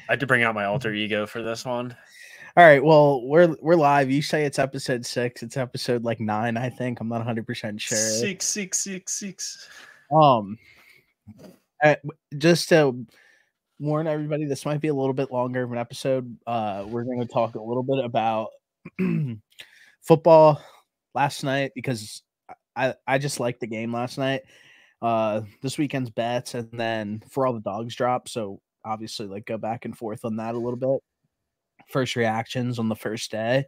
I had to bring out my alter ego for this one. All right, well, we're live. You say it's episode 6. It's episode like 9, I think. I'm not 100% sure. 6. Um, just to warn everybody, this might be a little bit longer of an episode. We're going to talk a little bit about football last night because I just liked the game last night. This weekend's bets, and then for all the dogs drop, so obviously like go back and forth on that a little bit. First reactions on the first day.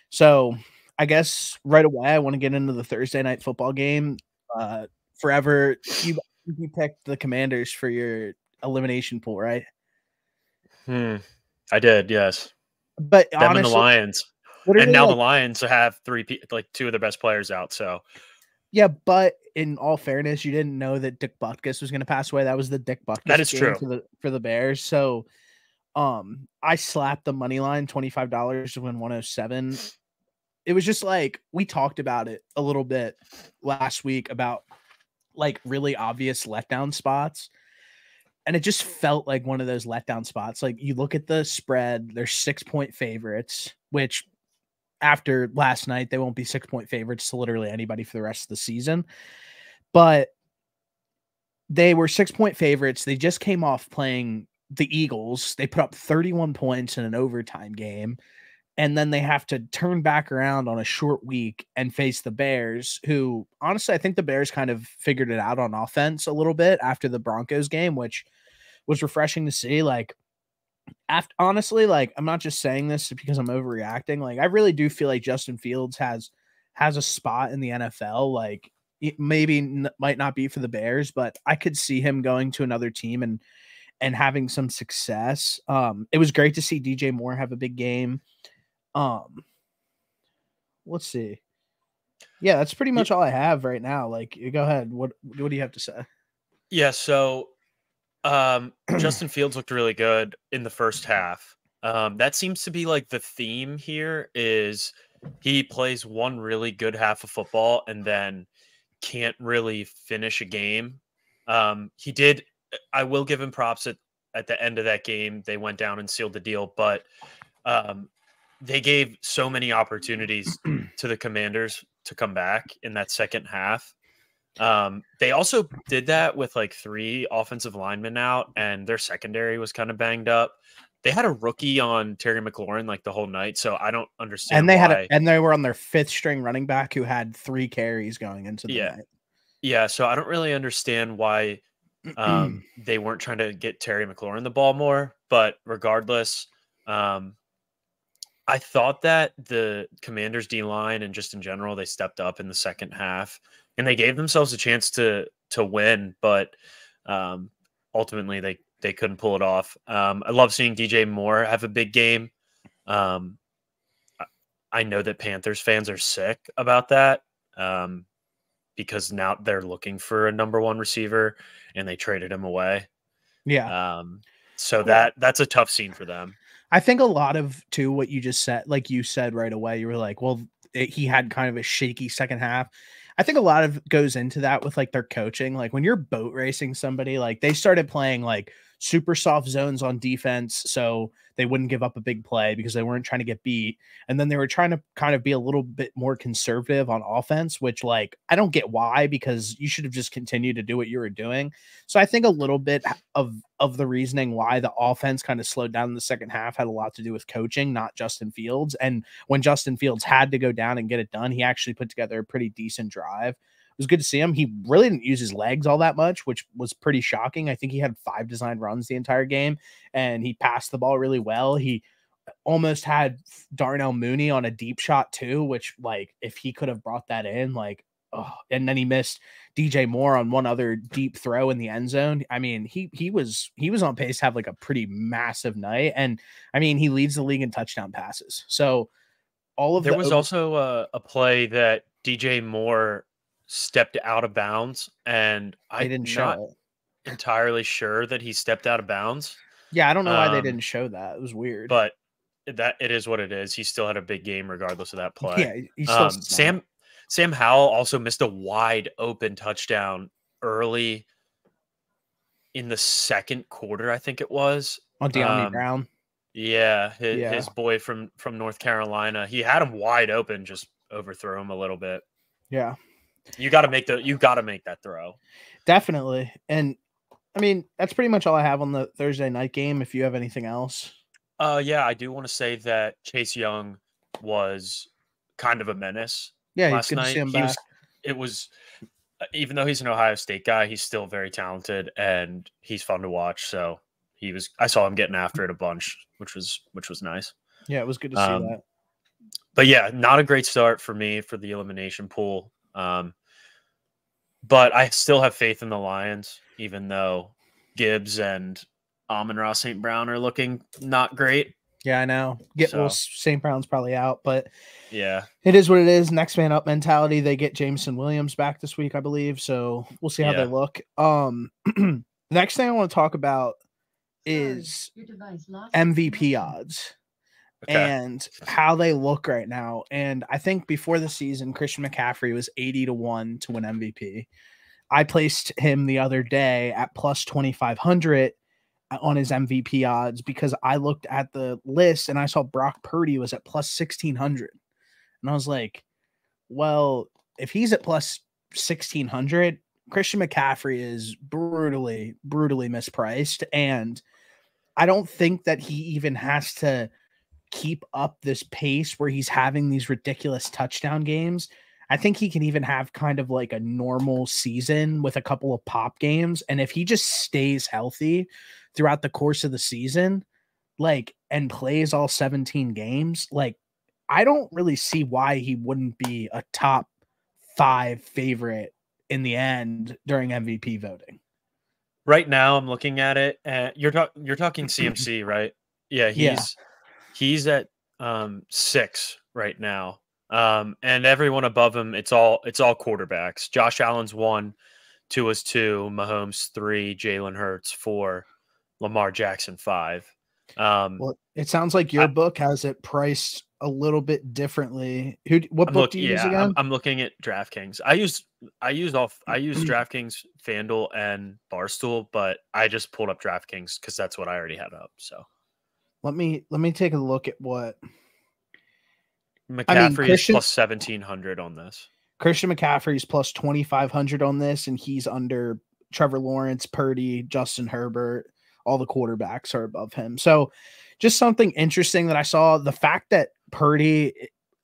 So I guess right away I want to get into the Thursday night football game. Forever, you picked the Commanders for your elimination pool, right? I did, yes. But them honestly, and the Lions, and now the Lions have two of their best players out. So yeah, but in all fairness, you didn't know that Dick Butkus was going to pass away. That was the Dick Butkus that is game true for the Bears. So I slapped the money line $25 to win 107. It was just like we talked about it a little bit last week about like really obvious letdown spots. And it just felt like one of those letdown spots. Like you look at the spread, they're 6-point favorites, which after last night, they won't be 6-point favorites to literally anybody for the rest of the season. But they were 6-point favorites. They just came off playing the Eagles. They put up 31 points in an overtime game. And then they have to turn back around on a short week and face the Bears, who honestly, I think the Bears kind of figured it out on offense a little bit after the Broncos game, which was refreshing to see. Like, honestly, like I'm not just saying this because I'm overreacting. Like, I really do feel like Justin Fields has a spot in the NFL. Like, it might not be for the Bears, but I could see him going to another team and having some success. It was great to see DJ Moore have a big game. Let's see. Yeah, that's pretty much all I have right now. Like, go ahead. What do you have to say? Yeah, so Justin Fields looked really good in the first half. That seems to be like the theme here is he plays one really good half of football and then can't really finish a game. He did. I will give him props at the end of that game. They went down and sealed the deal, but they gave so many opportunities to the Commanders to come back in that second half. They also did that with like 3 offensive linemen out, and their secondary was kind of banged up. They had a rookie on Terry McLaurin like the whole night, so I don't understand. And they were on their 5th string running back who had 3 carries going into the night. Yeah, so I don't really understand why they weren't trying to get Terry McLaurin the ball more. But regardless, I thought that the Commanders D-line and just in general, they stepped up in the second half and they gave themselves a chance to win, but ultimately they couldn't pull it off. I love seeing DJ Moore have a big game. I know that Panthers fans are sick about that because now they're looking for a number 1 receiver and they traded him away. Yeah. So that's a tough scene for them. I think a lot of too what you just said, like you said right away, you were like, well, he had kind of a shaky second half. I think a lot of goes into that with like their coaching. Like when you're boat racing somebody, like they started playing like super soft zones on defense so they wouldn't give up a big play because they weren't trying to get beat. And then they were trying to kind of be a little bit more conservative on offense, which like I don't get why, because you should have just continued to do what you were doing. So I think a little bit of the reasoning why the offense kind of slowed down in the second half had a lot to do with coaching, not Justin Fields. And when Justin Fields had to go down and get it done, he actually put together a pretty decent drive. It was good to see him. He really didn't use his legs all that much, which was pretty shocking. I think he had 5 designed runs the entire game, and he passed the ball really well. He almost had Darnell Mooney on a deep shot too, which like if he could have brought that in, like, oh, and then he missed DJ Moore on one other deep throw in the end zone. I mean, he was on pace to have like a pretty massive night, and I mean he leads the league in touchdown passes. So there was also a play that DJ Moore stepped out of bounds, and I'm not entirely sure that he stepped out of bounds. Yeah, I don't know why they didn't show that. It was weird. But that it is what it is. He still had a big game regardless of that play. Yeah, Sam Howell also missed a wide open touchdown early in the second quarter, I think it was. On De'Ami Brown. Yeah, Yeah. his boy from North Carolina. He had him wide open, just overthrow him a little bit. Yeah. You got to make that throw. Definitely. And I mean, that's pretty much all I have on the Thursday night game. If you have anything else. Yeah, I do want to say that Chase Young was kind of a menace Yeah, last good to see night. him back. It was even though he's an Ohio State guy, he's still very talented and he's fun to watch. So I saw him getting after it a bunch, which was nice. Yeah, it was good to see that. But yeah, not a great start for me for the elimination pool. But I still have faith in the Lions, even though Gibbs and Amon-Ra St. Brown are looking not great. Yeah, I know. St. Brown's probably out, but yeah, it is what it is. Next man up mentality. They get Jameson Williams back this week, I believe. So we'll see how they look. Next thing I want to talk about is MVP odds. Okay. And how they look right now. And I think before the season, Christian McCaffrey was 80-1 to win MVP. I placed him the other day at plus 2,500 on his MVP odds because I looked at the list and I saw Brock Purdy was at plus 1,600. And I was like, well, if he's at plus 1,600, Christian McCaffrey is brutally, brutally mispriced. And I don't think that he even has to keep up this pace where he's having these ridiculous touchdown games. I think he can even have kind of like a normal season with a couple of pop games. And if he just stays healthy throughout the course of the season, like, and plays all 17 games, like, I don't really see why he wouldn't be a top 5 favorite in the end during MVP voting. Right now I'm looking at it and you're talking CMC, right? Yeah, he's at 6 right now. And everyone above him, it's all quarterbacks. Josh Allen's 1, Tua's 2, Mahomes 3, Jalen Hurts 4, Lamar Jackson 5. Well, it sounds like your book has it priced a little bit differently. What book do you use again? I'm looking at DraftKings. I use DraftKings, FanDuel, and Barstool, but I just pulled up DraftKings because that's what I already had up. So let me take a look at what McCaffrey is plus 1,700 on this. Christian McCaffrey's plus 2,500 on this, and he's under Trevor Lawrence, Purdy, Justin Herbert. All the quarterbacks are above him. So just something interesting that I saw, the fact that Purdy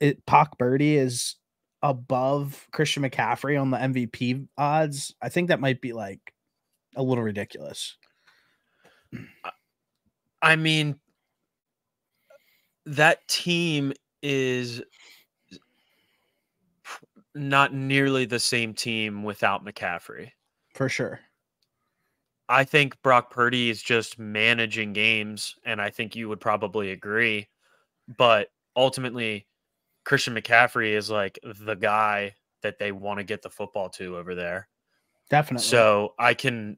is above Christian McCaffrey on the MVP odds, I think that might be like a little ridiculous. I mean, that team is not nearly the same team without McCaffrey. For sure. I think Brock Purdy is just managing games, and I think you would probably agree. But ultimately, Christian McCaffrey is like the guy that they want to get the football to over there. Definitely. So I don't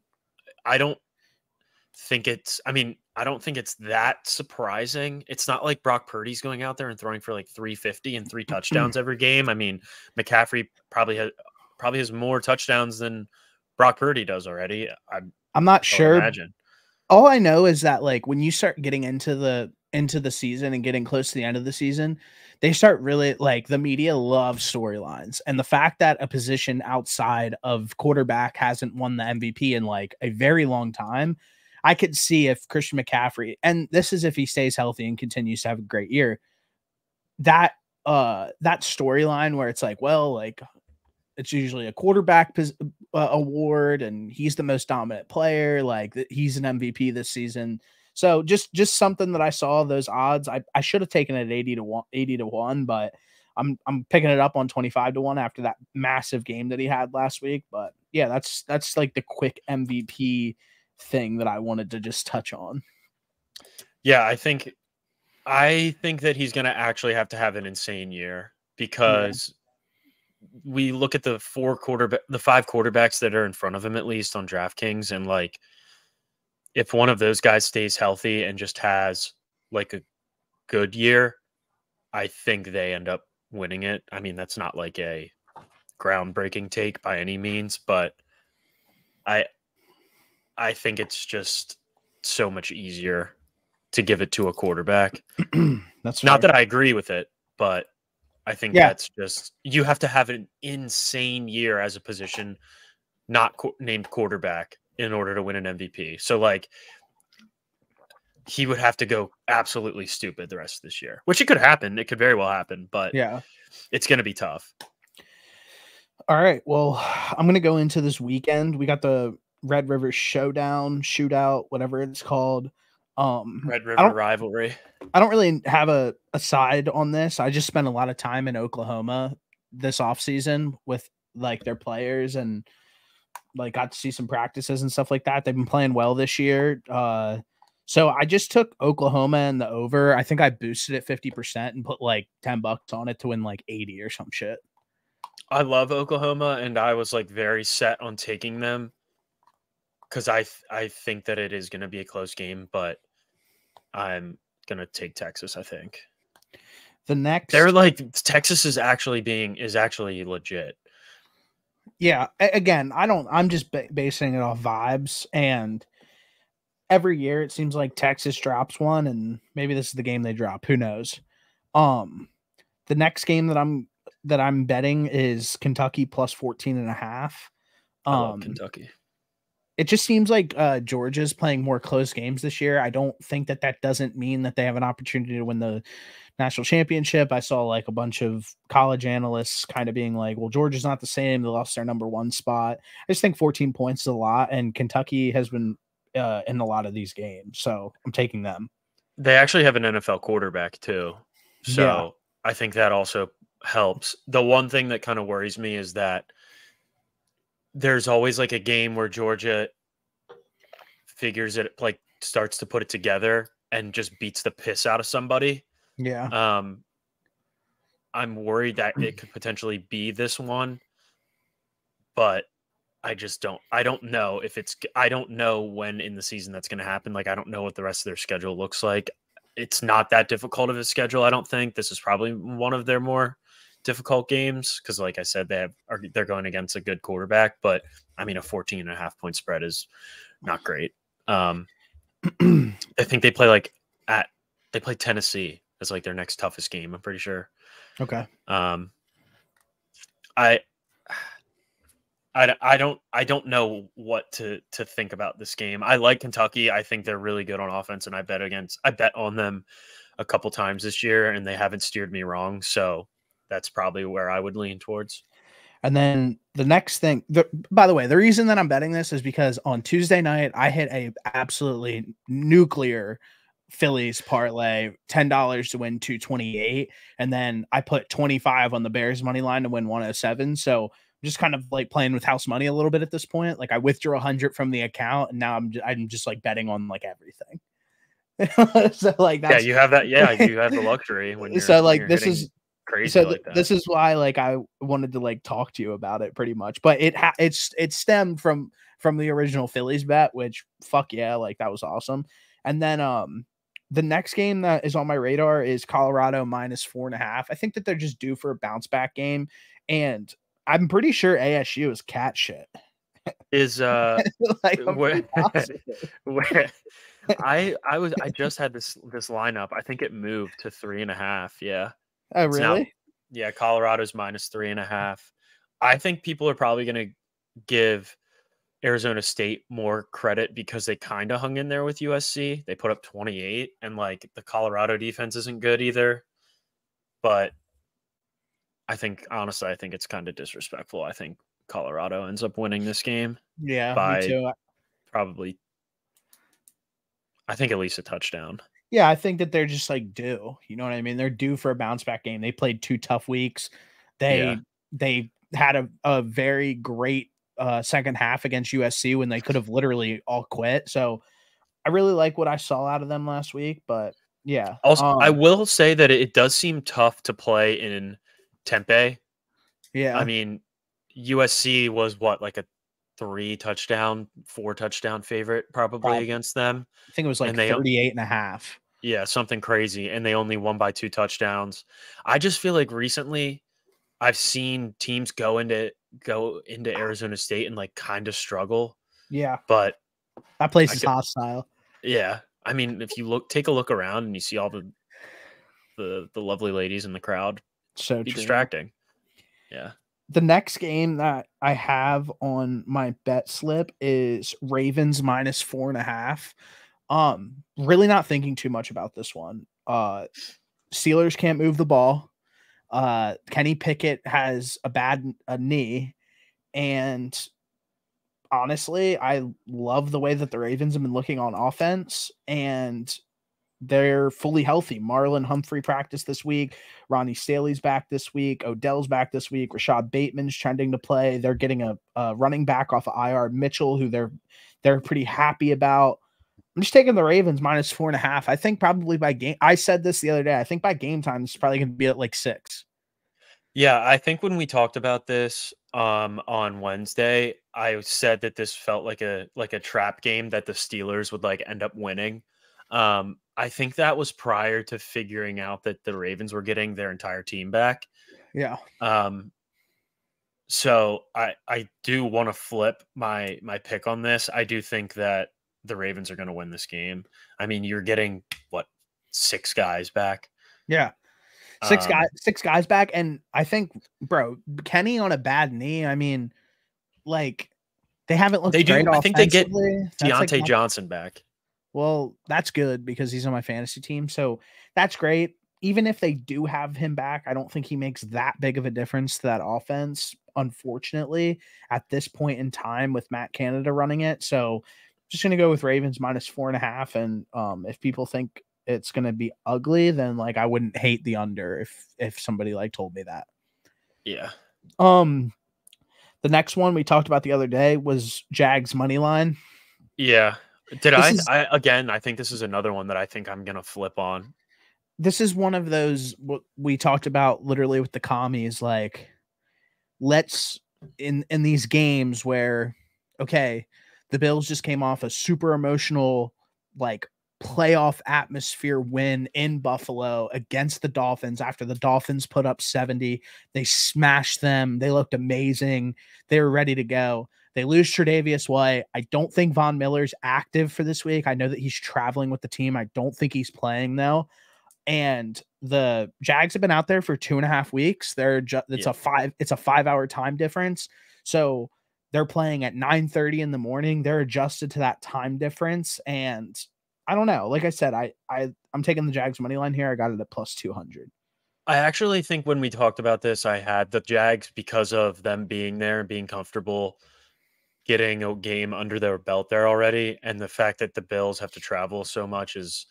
think it's that surprising. It's not like Brock Purdy's going out there and throwing for like 350 and 3 touchdowns every game. I mean, McCaffrey probably has more touchdowns than Brock Purdy does already. I'm not sure. Imagine. All I know is that like when you start getting into the season and getting close to the end of the season, they start really like the media loves storylines. And the fact that a position outside of quarterback hasn't won the MVP in like a very long time, I could see if Christian McCaffrey, and this is if he stays healthy and continues to have a great year, that storyline where it's like, well, like it's usually a quarterback award and he's the most dominant player. Like he's an MVP this season. So just something that I saw those odds. I should have taken it 80-1, but I'm picking it up on 25-1 after that massive game that he had last week. But yeah, that's like the quick MVP thing that I wanted to just touch on. Yeah, I think that he's going to actually have to have an insane year because we look at the 5 quarterbacks that are in front of him, at least on DraftKings. And like, if one of those guys stays healthy and just has like a good year, I think they end up winning it. I mean, that's not like a groundbreaking take by any means, but I think it's just so much easier to give it to a quarterback. That's not fair. that I agree with it, but I think that's just you have to have an insane year as a position not named quarterback in order to win an MVP. So like he would have to go absolutely stupid the rest of this year, which it could happen. It could very well happen, but yeah, it's going to be tough. All right. Well, I'm going to go into this weekend. We got the Red River Showdown, Shootout, whatever it's called. Red River rivalry. I don't really have a side on this. I just spent a lot of time in Oklahoma this offseason with like their players and like got to see some practices and stuff like that. They've been playing well this year. So I just took Oklahoma and the over. I think I boosted it 50% and put like $10 on it to win like 80 or some shit. I love Oklahoma, and I was like very set on taking them because I think that it is going to be a close game, but I'm going to take Texas. I think they're like Texas is actually legit. Yeah, again, I'm just basing it off vibes, and every year it seems like Texas drops one, and maybe this is the game they drop. Who knows? The next game that I'm betting is Kentucky plus 14.5. I love Kentucky. It just seems like Georgia's playing more close games this year. I don't think that doesn't mean that they have an opportunity to win the national championship. I saw like a bunch of college analysts kind of being like, well, Georgia's not the same. They lost their number one spot. I just think 14 points is a lot, and Kentucky has been in a lot of these games. So I'm taking them. They actually have an NFL quarterback too. So yeah. I think that also helps. The one thing that kind of worries me is that there's always like a game where Georgia figures it, like starts to put it together and just beats the piss out of somebody. Yeah. I'm worried that it could potentially be this one, but I don't know I don't know when in the season that's going to happen. Like, I don't know what the rest of their schedule looks like. It's not that difficult of a schedule. I don't think this is probably one of their more difficult games. Cause like I said, they're going against a good quarterback, but I mean, a 14.5 point spread is not great. I think they play Tennessee as like their next toughest game. I'm pretty sure. Okay. I don't know what to think about this game. I like Kentucky. I think they're really good on offense, and I bet on them a couple times this year, and they haven't steered me wrong. So that's probably where I would lean towards. And then the next thing, by the way, the reason that I'm betting this is because on Tuesday night, I hit a absolutely nuclear Phillies parlay, $10 to win 228. And then I put 25 on the Bears money line to win 107. So I'm just kind of like playing with house money a little bit at this point. Like I withdrew 100 from the account, and now I'm just like betting on like everything. So like that's, you have that. Yeah, you have the luxury when you're so like this is crazy. So like that. This is why like I wanted to like talk to you about it pretty much, but it stemmed from the original Phillies bet, which fuck yeah, like that was awesome. And then the next game that is on my radar is Colorado minus 4.5. I think that they're just due for a bounce back game, and I'm pretty sure ASU is cat shit. Is like where I just had this lineup. I think it moved to 3.5. Yeah. Oh, really? Yeah, Colorado's minus 3.5. I think people are probably going to give Arizona State more credit because they kind of hung in there with USC. They put up 28, and like the Colorado defense isn't good either. But honestly, I think it's kind of disrespectful. I think Colorado ends up winning this game. Yeah, by me too. Probably, I think at least a touchdown. Yeah, I think that they're just like due. You know what I mean? They're due for a bounce back game. They played 2 tough weeks. They had a very great second half against USC when they could have literally all quit. So I really like what I saw out of them last week. But yeah. Also, I will say that it does seem tough to play in Tempe. Yeah. I mean, USC was what, like a 4 touchdown favorite probably against them. I think it was like 38.5. Yeah, something crazy. And they only won by 2 touchdowns. I just feel like recently I've seen teams go into Arizona State and like kind of struggle. Yeah. But that place is hostile. Yeah. I mean, if you take a look around and you see all the lovely ladies in the crowd, So be true. distracting. Yeah. The next game that I have on my bet slip is Ravens minus 4.5. Really not thinking too much about this one. Steelers can't move the ball. Kenny Pickett has a knee, and honestly, I love the way that the Ravens have been looking on offense, and they're fully healthy. Marlon Humphrey practiced this week. Ronnie Staley's back this week. Odell's back this week. Rashad Bateman's trending to play. They're getting a running back off of IR, Mitchell, who they're pretty happy about. I'm just taking the Ravens minus 4.5. I think probably by game. I said this the other day. I think by game time, it's probably going to be at like 6. Yeah, I think when we talked about this on Wednesday, I said that this felt like a trap game that the Steelers would like end up winning. I think that was prior to figuring out that the Ravens were getting their entire team back. Yeah. Um, so I do want to flip my pick on this. I do think that the Ravens are going to win this game. I mean, you're getting what, 6 guys back. Yeah. Six guys back. And I think, bro, Kenny on a bad knee. I mean, like, they haven't looked great. I think they get offensively. Deontay Johnson back. Well, that's good because he's on my fantasy team. So that's great. Even if they do have him back, I don't think he makes that big of a difference to that offense, unfortunately, at this point in time with Matt Canada running it. So just going to go with Ravens minus 4.5. And if people think it's going to be ugly, then like I wouldn't hate the under if somebody like told me that. Yeah. The next one we talked about the other day was Jags money line. Yeah. I think this is another one that I think I'm going to flip on. This is one of those what we talked about literally with the commies, like let's in these games where, okay, the Bills just came off a super emotional, like playoff atmosphere win in Buffalo against the Dolphins after the Dolphins put up 70. They smashed them. They looked amazing. They were ready to go. They lose Tre'Davious White. I don't think Von Miller's active for this week. I know that he's traveling with the team. I don't think he's playing though. And the Jags have been out there for 2.5 weeks. It's a 5-hour time difference. So they're playing at 9:30 in the morning. They're adjusted to that time difference. And I don't know. Like I said, I'm taking the Jags money line here. I got it at plus 200. I actually think when we talked about this, I had the Jags because of them being there and being comfortable, getting a game under their belt there already, and the fact that the Bills have to travel so much is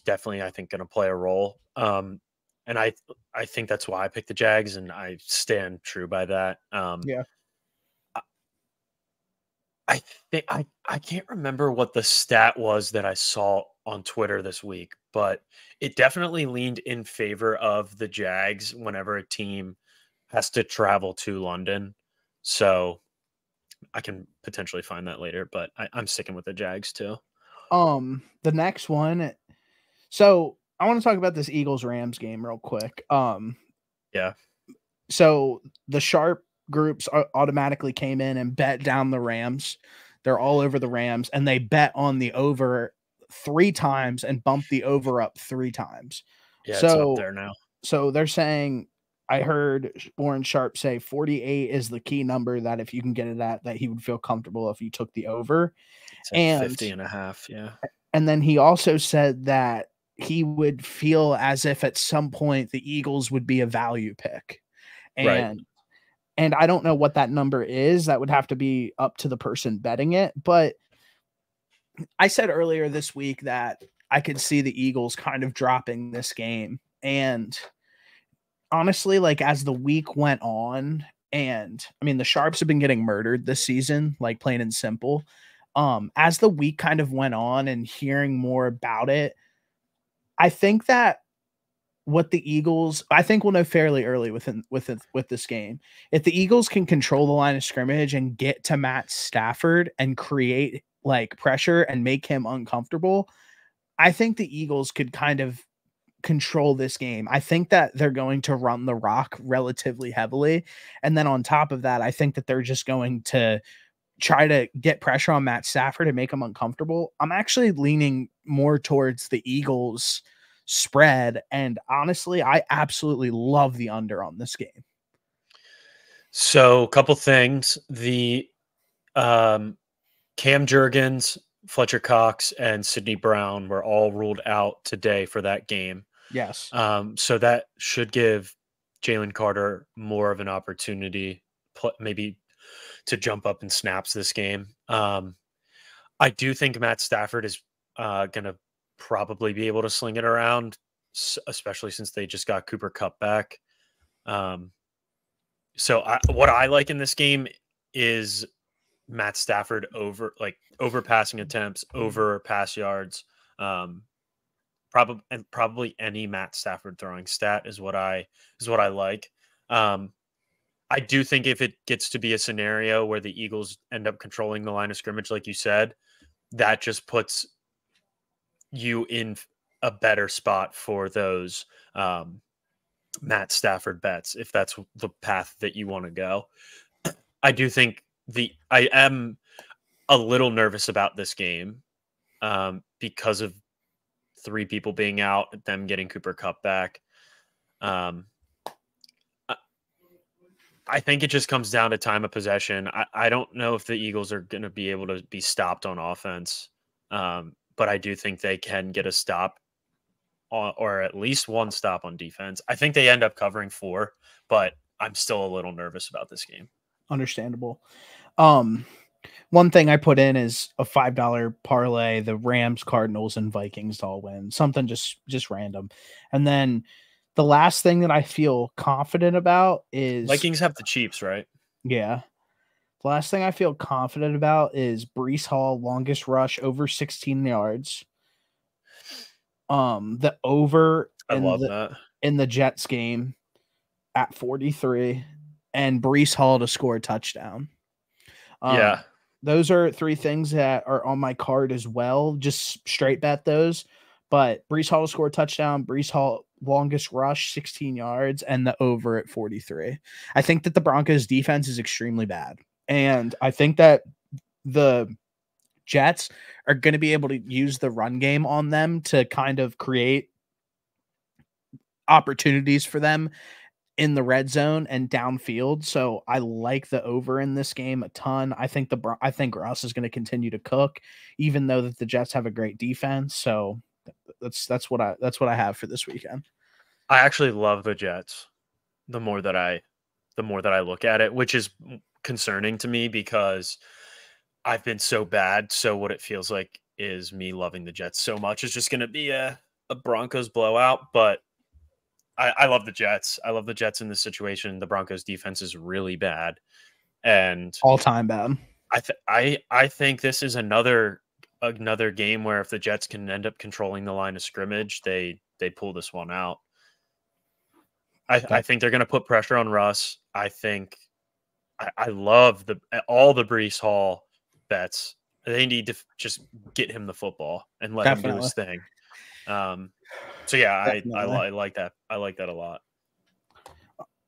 definitely, I think, going to play a role. And I think that's why I picked the Jags, and I stand true by that. Yeah. I think I can't remember what the stat was that I saw on Twitter this week, but it definitely leaned in favor of the Jags whenever a team has to travel to London. So I can potentially find that later, but I'm sticking with the Jags too. The next one. So I want to talk about this Eagles-Rams game real quick. Yeah. So the sharp groups automatically came in and bet down the Rams. They're all over the Rams, and they bet on the over 3 times and bumped the over up 3 times. Yeah, it's up there now. So they're saying, I heard Warren Sharp say 48 is the key number that if you can get it at, that he would feel comfortable if you took the over. It's at 50.5, yeah. And then he also said that he would feel as if at some point the Eagles would be a value pick. And I don't know what that number is. That would have to be up to the person betting it. But I said earlier this week that I could see the Eagles kind of dropping this game. And honestly, like as the week went on, and I mean, the Sharps have been getting murdered this season, like plain and simple. As the week kind of went on and hearing more about it, I think that I think we'll know fairly early with this game. If the Eagles can control the line of scrimmage and get to Matt Stafford and create like pressure and make him uncomfortable, I think the Eagles could kind of control this game. I think that they're going to run the rock relatively heavily. And then on top of that, I think that they're just going to try to get pressure on Matt Stafford and make him uncomfortable, I'm actually leaning more towards the Eagles spread. And honestly, I absolutely love the under on this game. So, a couple things. The Cam Jurgens, Fletcher Cox, and Sidney Brown were all ruled out today for that game. Yes. So that should give Jalen Carter more of an opportunity, maybe to jump up in snaps this game. I do think Matt Stafford is going to probably be able to sling it around, especially since they just got Cooper Kupp back. So what I like in this game is Matt Stafford over passing attempts, over pass yards. Probably any Matt Stafford throwing stat is what I like. I do think if it gets to be a scenario where the Eagles end up controlling the line of scrimmage, like you said, that just puts you in a better spot for those Matt Stafford bets, if that's the path that you want to go. I do think I am a little nervous about this game because of 3 people being out, them getting Cooper Kupp back. I think it just comes down to time of possession. I don't know if the Eagles are going to be able to be stopped on offense, but I do think they can get a stop or at least one stop on defense. I think they end up covering 4, but I'm still a little nervous about this game. Understandable. One thing I put in is a $5 parlay, the Rams, Cardinals, and Vikings to all win. Something just random. And then the last thing that I feel confident about is Vikings have the Chiefs, right? Yeah. The last thing I feel confident about is Breece Hall, longest rush over 16 yards. The over in the Jets game at 43, and Breece Hall to score a touchdown. Yeah. Those are 3 things that are on my card as well. Just straight bet those. But Breece Hall to score a touchdown, Breece Hall longest rush, 16 yards, and the over at 43. I think that the Broncos defense is extremely bad. And I think that the Jets are going to be able to use the run game on them to kind of create opportunities for them in the red zone and downfield. So I like the over in this game a ton. I think Russ is going to continue to cook, even though that the Jets have a great defense. So that's what I have for this weekend. I actually love the Jets. The more that I look at it, which is concerning to me because I've been so bad. So what it feels like is me loving the Jets so much is just going to be a Broncos blowout. But I love the Jets. I love the Jets in this situation. The Broncos defense is really bad, and all time bad. I think this is another game where if the Jets can end up controlling the line of scrimmage, they pull this one out. I think they're going to put pressure on Russ. I think I love all the Breece Hall bets. They need to just get him the football and let him do his thing. So yeah, I like that. I like that a lot.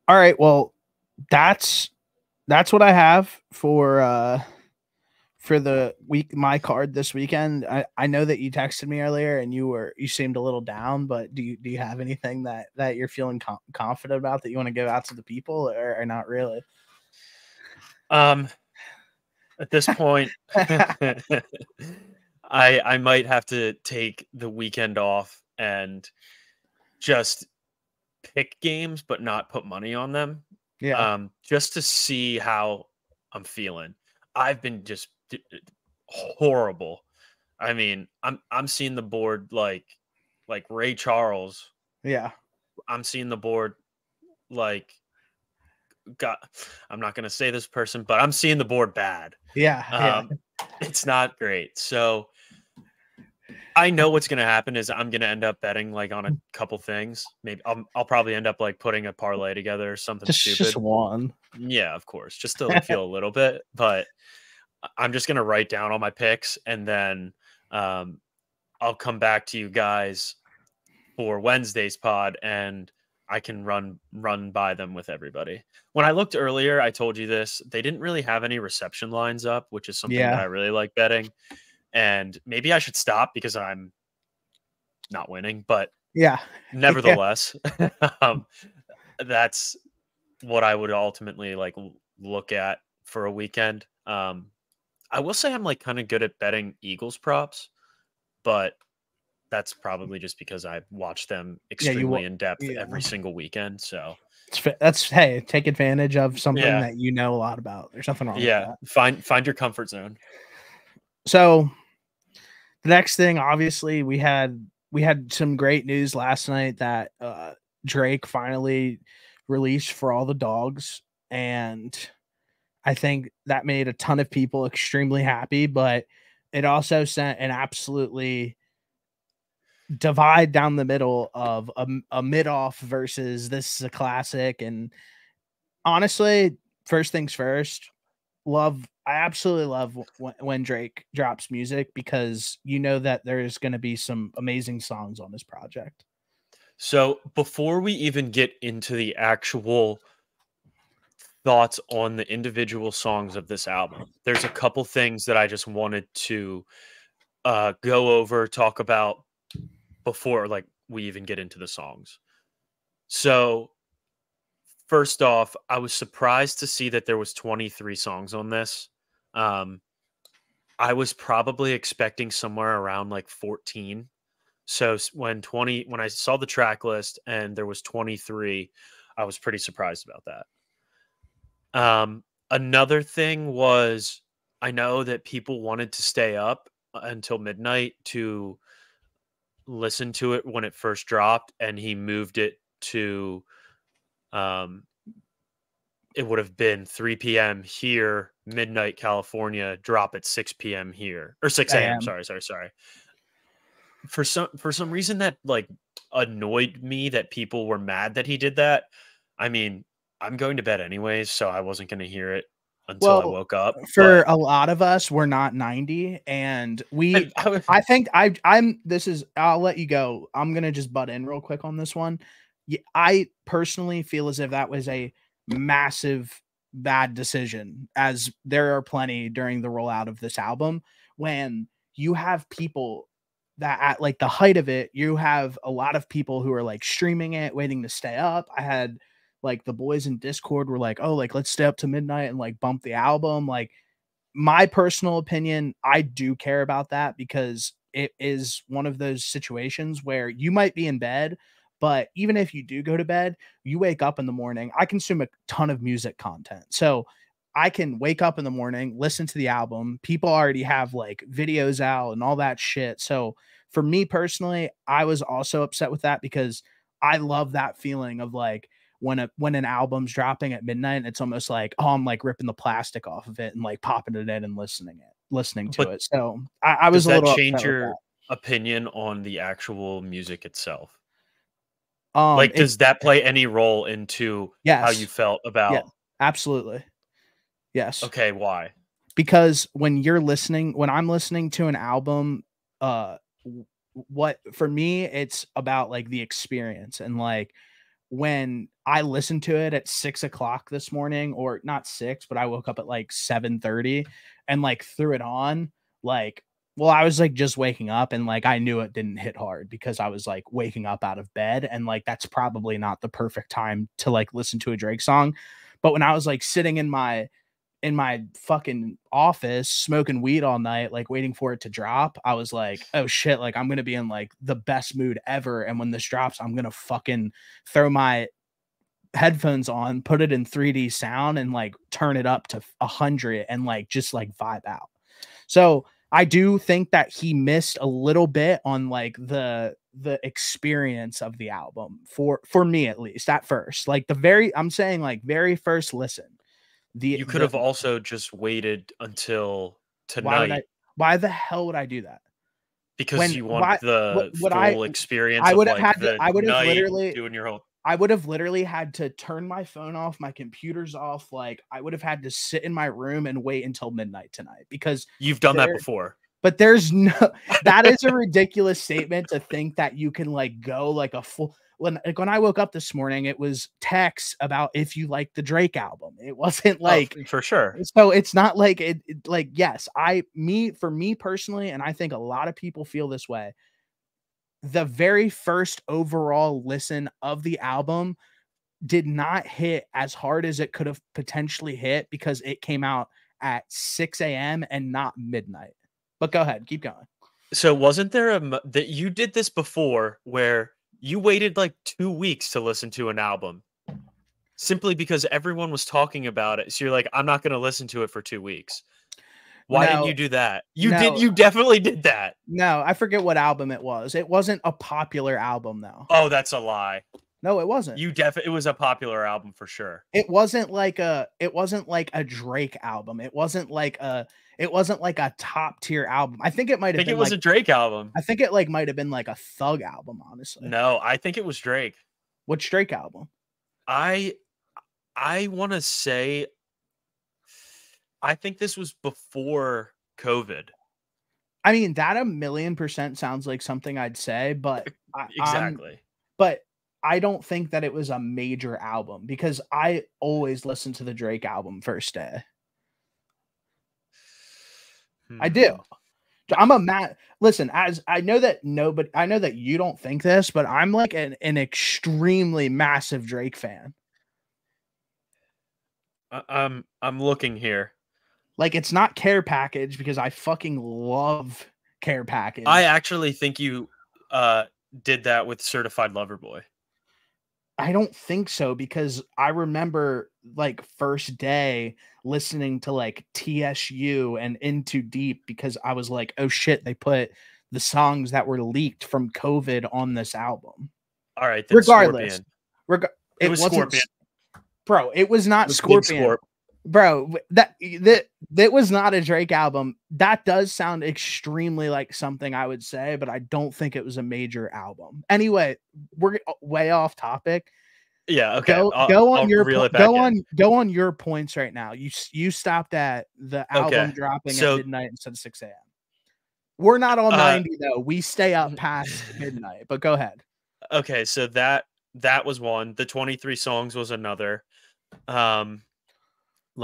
All right, well, that's what I have for the week, my card this weekend. I know that you texted me earlier and you seemed a little down, but do you have anything that you're feeling confident about that you want to give out to the people or not really? At this point, I might have to take the weekend off and just pick games, but not put money on them. Yeah. Just to see how I'm feeling. I've been just horrible. I mean, I'm seeing the board like Ray Charles. Yeah. I'm seeing the board like I'm not going to say this person, but I'm seeing the board bad. Yeah. It's not great. So I know what's going to happen is I'm going to end up betting like on a couple things. Maybe I'll probably end up like putting a parlay together or something stupid. Just one. Yeah, of course, just to like feel a little bit. But I'm just going to write down all my picks and then I'll come back to you guys for Wednesday's pod and I can run by them with everybody. When I looked earlier, I told you this. They didn't really have any reception lines up, which is something that Yeah. I really like betting. And maybe I should stop because I'm not winning, but Yeah. Yeah. nevertheless, um, that's what I would ultimately like look at for a weekend. I will say I'm like kind of good at betting Eagles props, but that's probably just because I watch them Yeah. extremely in depth Yeah. every single weekend. So That's hey, take advantage of something yeah, that you know a lot about. There's nothing wrong with yeah. that. Find your comfort zone. So the next thing, obviously, we had some great news last night that Drake finally released For All the Dogs, and I think that made a ton of people extremely happy, but it also sent an absolutely divide down the middle of a mid off versus this is a classic. And honestly, first things first, I absolutely love when Drake drops music because you know that there's going to be some amazing songs on this project. So before we even get into the actual thoughts on the individual songs of this album, there's a couple things that I just wanted to go over, talk about before like we even get into the songs. So first off, I was surprised to see that there was 23 songs on this. Um, I was probably expecting somewhere around like 14. So when I saw the track list and there was 23, I was pretty surprised about that. Another thing was I know that people wanted to stay up until midnight to listen to it when it first dropped, and he moved it to um it would have been 3 p.m. here, midnight California, drop at 6 p.m. here or 6 a.m. Damn. Sorry. For some reason that like annoyed me that people were mad that he did that. I mean, I'm going to bed anyways, so I wasn't going to hear it until I Well, woke up. for But a lot of us, we're not 90, and I was, I think I'm this is I'll let you go. I'm gonna just butt in real quick on this one. I personally feel as if that was a massive bad decision, as there are plenty during the rollout of this album when you have people that at like the height of it, you have a lot of people who are like streaming it, waiting to stay up. I had like the boys in Discord were like, "Oh, like let's stay up to midnight and like bump the album." Like my personal opinion, I do care about that because it is one of those situations where you might be in bed, but even if you do go to bed, you wake up in the morning. I consume a ton of music content. So I can wake up in the morning, listen to the album. People already have like videos out and all that shit. So for me personally, I was also upset with that because I love that feeling of like when an album's dropping at midnight, it's almost like, oh, I'm like ripping the plastic off of it and like popping it in and listening to but it. So I was does a that little change upset with your that. opinion on the actual music itself? Um, Like, it does that play any role into how you yes, felt yeah, about? absolutely, yes. Okay, why? Because when I'm listening to an album, uh, what for me, it's about like the experience and like when I listened to it at 6 o'clock this morning, or not six, but I woke up at like 7:30 and like threw it on, like, well, I was like just waking up and like I knew it didn't hit hard because I was like waking up out of bed and like that's probably not the perfect time to like listen to a Drake song. But when I was like sitting in my fucking office smoking weed all night, like waiting for it to drop, I was like, oh shit, like I'm gonna be in like the best mood ever. And when this drops, I'm gonna fucking throw my headphones on, put it in 3D sound, and like turn it up to 100 and like just like vibe out. So I do think that he missed a little bit on like the experience of the album for me at least at first. Like I'm saying like very first listen. You could The have also just waited until Why would I tonight why the hell would I do that? because When you want why what the would full experience I of would have like had to the night doing your whole. I would have literally had to turn my phone off, my computer's off, like I would have had to sit in my room and wait until midnight tonight because You've done that there before. But there's no, that is a ridiculous statement to think that you can like go like a full, when I woke up this morning, it was texts about if you like the Drake album. It wasn't like, for sure. so it's not like like, yes, for me personally, and I think a lot of people feel this way. The very first overall listen of the album did not hit as hard as it could have potentially hit because it came out at 6 a.m. and not midnight. But go ahead, keep going. So wasn't there that you did this before where you waited like 2 weeks to listen to an album simply because everyone was talking about it? So you're like, I'm not going to listen to it for 2 weeks. Why didn't you do that? You did. You definitely did that. No, I forget what album it was. It wasn't a popular album though. Oh, that's a lie. No, it wasn't. It was a popular album for sure. It wasn't like a Drake album. It wasn't like a top tier album. I think it might have been a Drake album. I think it might have been like a Thug album, honestly. No, I think it was Drake. Which Drake album? I want to say I think this was before COVID. I mean, that 1,000,000% sounds like something I'd say, but exactly. But I don't think that it was a major album because I always listen to the Drake album first day. I do. Listen, as I know that you don't think this, but I'm like an extremely massive Drake fan. I'm looking here. Like, it's not Care Package because I fucking love Care Package. I actually think you did that with Certified Lover Boy. I don't think so because I remember like first day listening to like TSU and Into Deep because I was like, oh shit, they put the songs that were leaked from COVID on this album. All right. Regardless, it was Scorpion. Bro, it was not Scorpion. Bro, that was not a Drake album. That does sound extremely like something I would say, but I don't think it was a major album. Anyway, we're way off topic. Yeah, okay. Go on your points right now. You stopped at the album dropping at midnight instead of 6 a.m. We're not all 90 though. We stay up past midnight, but go ahead. Okay, so that was one. The 23 songs was another.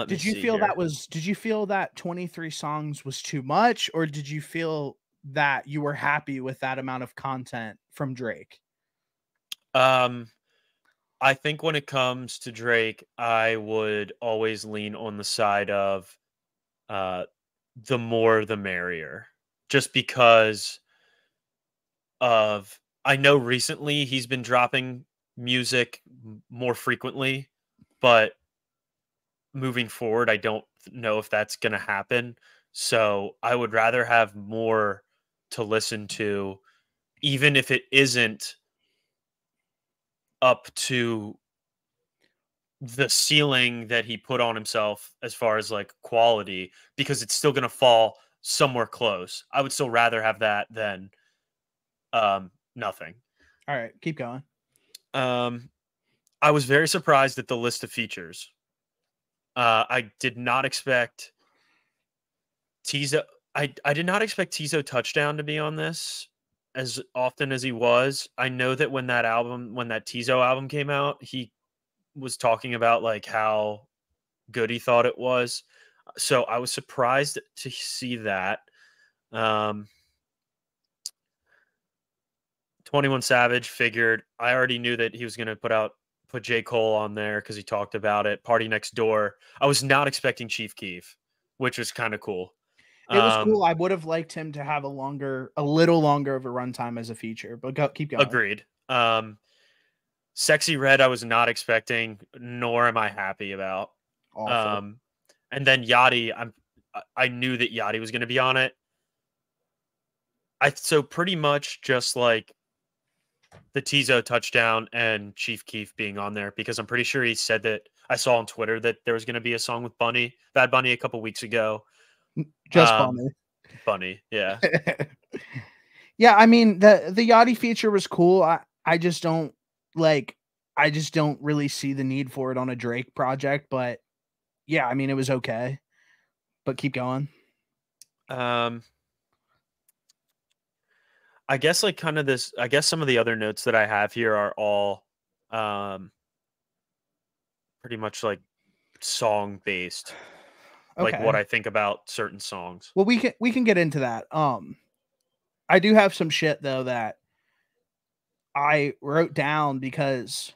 Did you feel that 23 songs was too much, or did you feel that you were happy with that amount of content from Drake? I think when it comes to Drake, I would always lean on the side of the more the merrier. Just because I know recently he's been dropping music more frequently, but moving forward, I don't know if that's going to happen. So I would rather have more to listen to, even if it isn't up to the ceiling that he put on himself as far as like quality, because it's still going to fall somewhere close. I would still rather have that than nothing. All right, keep going. I was very surprised at the list of features. I did not expect Tizo. I did not expect Tizo Touchdown to be on this as often as he was. I know that when that Tizo album came out, he was talking about like how good he thought it was. So I was surprised to see that. 21 Savage figured. I already knew that he was going to put J. Cole on there because he talked about it. Party Next Door. I was not expecting Chief Keef, which was kind of cool. It was cool. I would have liked him to have a little longer of a runtime as a feature, but keep going. Agreed. Sexy Red, I was not expecting, nor am I happy about. Awful. And then Yachty, I knew that Yachty was going to be on it. So pretty much just like the Tizo Touchdown and Chief Keef being on there, because I'm pretty sure he said that. I saw on Twitter that there was going to be a song with Bad Bunny a couple weeks ago. Just Bunny, yeah. Yeah, I mean the Yachty feature was cool. I just don't really see the need for it on a Drake project, but yeah, I mean it was okay. But keep going. I guess like kind of this. I guess some of the other notes that I have here are all pretty much like song based, like what Okay. I think about certain songs. Well, we can get into that. I do have some shit though that I wrote down because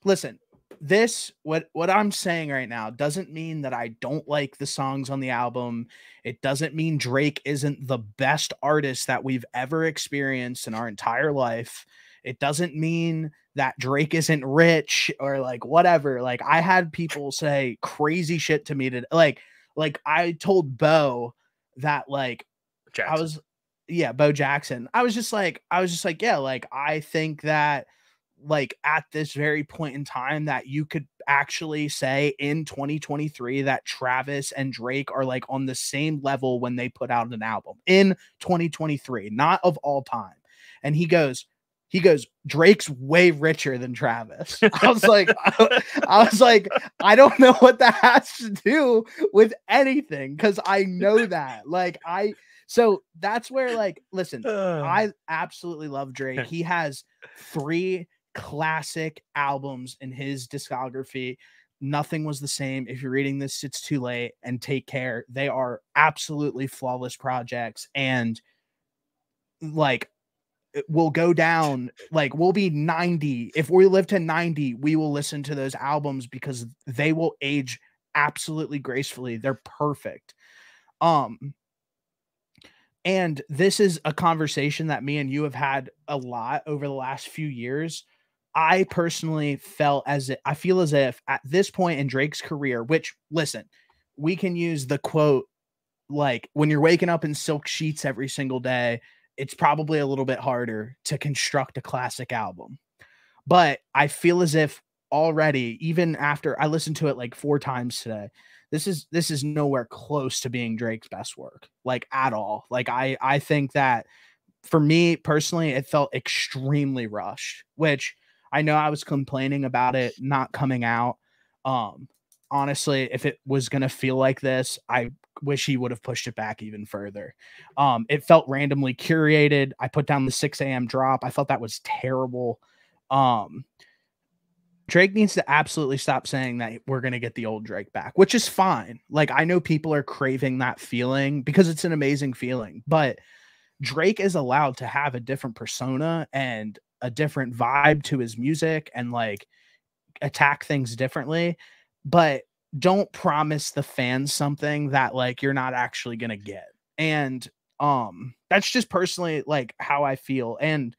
listen, this what I'm saying right now doesn't mean that I don't like the songs on the album. It doesn't mean Drake isn't the best artist that we've ever experienced in our entire life. It doesn't mean that Drake isn't rich or like whatever. Like I had people say crazy shit to me to like I told Bo that like I Jackson. was yeah, Bo Jackson. I was just like, yeah, like I think that like at this very point in time that you could actually say in 2023 that Travis and Drake are like on the same level when they put out an album in 2023, not of all time. And he goes, Drake's way richer than Travis. I was like, I don't know what that has to do with anything because I know that. So that's where, like, listen, I absolutely love Drake. He has 3 classic albums in his discography. Nothing Was the Same. If you're reading this, it's too late. And Take Care. They are absolutely flawless projects. And like, will go down like we'll be 90. If we live to 90, we will listen to those albums because they will age absolutely gracefully. They're perfect. And this is a conversation that me and you have had a lot over the last few years. I personally I feel as if at this point in Drake's career, which listen, we can use the quote like when you're waking up in silk sheets every single day, it's probably a little bit harder to construct a classic album. But I feel as if already, even after I listened to it like 4 times today, this is nowhere close to being Drake's best work, like at all. Like I think that for me personally, it felt extremely rushed, which I know I was complaining about it not coming out. Um, Honestly, if it was gonna feel like this, I wish he would have pushed it back even further. It felt randomly curated. I put down the 6 a.m. drop. I felt that was terrible. Um, Drake needs to absolutely stop saying that we're going to get the old Drake back, which is fine. Like, I know people are craving that feeling because it's an amazing feeling, but Drake is allowed to have a different persona and a different vibe to his music and like attack things differently. But don't promise the fans something that like you're not actually going to get. And that's just personally like how I feel. And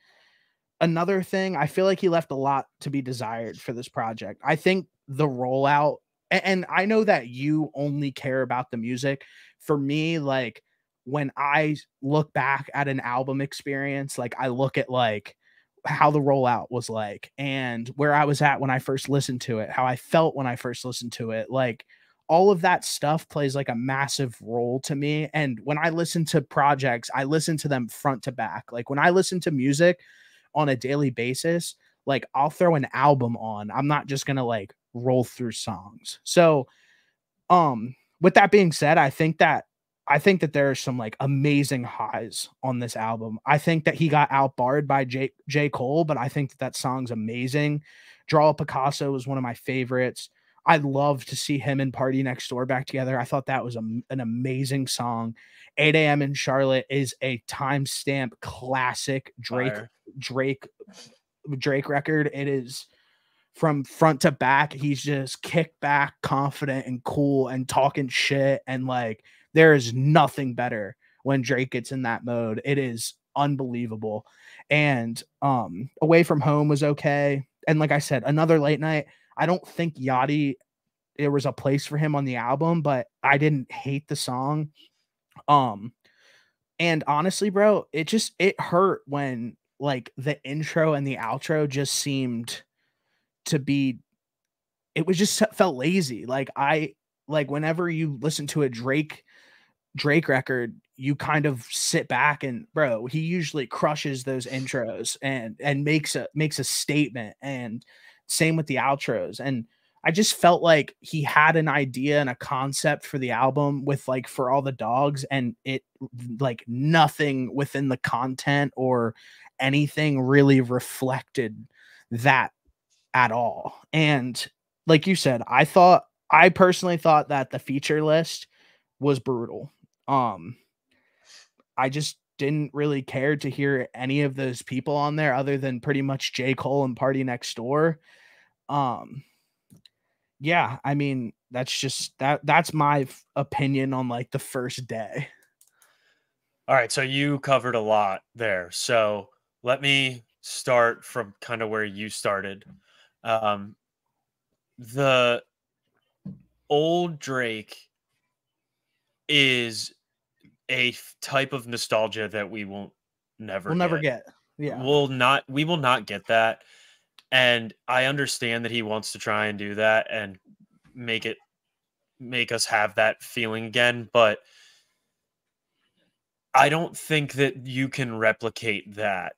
another thing, I feel like he left a lot to be desired for this project. I think the rollout, and I know that you only care about the music. For me, like when I look back at an album experience, like I look at like how the rollout was like and where I was at when I first listened to it, how I felt when I first listened to it. Like all of that stuff plays like a massive role to me. And when I listen to projects, I listen to them front to back. Like when I listen to music, on a daily basis, like I'll throw an album on. I'm not just going to like roll through songs. So, with that being said, I think that there are some like amazing highs on this album. I think that he got outbarred by J. Cole, but I think that that song's amazing. Draw a Picasso was one of my favorites. I'd love to see him and Party Next Door back together. I thought that was an amazing song. 8 a.m. in Charlotte is a timestamp classic Fire. Drake Drake record. It is from front to back. He's just kicked back, confident and cool and talking shit. And like there is nothing better when Drake gets in that mode. It is unbelievable. And Away From Home was okay. And like I said, Another Late Night. I don't think Yachty, there was a place for him on the album, but I didn't hate the song. And honestly, bro, it hurt when like the intro and the outro just seemed to be it was just felt lazy. Like whenever you listen to a Drake record, you kind of sit back and bro, he usually crushes those intros and makes a statement and same with the outros. And I just felt like he had an idea and a concept for the album with like For All the Dogs, and it like nothing within the content or anything really reflected that at all. And like you said, I personally thought that the feature list was brutal. I just didn't really care to hear any of those people on there other than pretty much J. Cole and Party Next Door. Um, yeah, I mean, that's my opinion on like the first day. All right, so you covered a lot there. So let me start from kind of where you started. Um, the old Drake is a type of nostalgia that we won't never We'll never get. get. Yeah. We will not get that. And I understand that he wants to try and do that and make us have that feeling again, but I don't think that you can replicate that.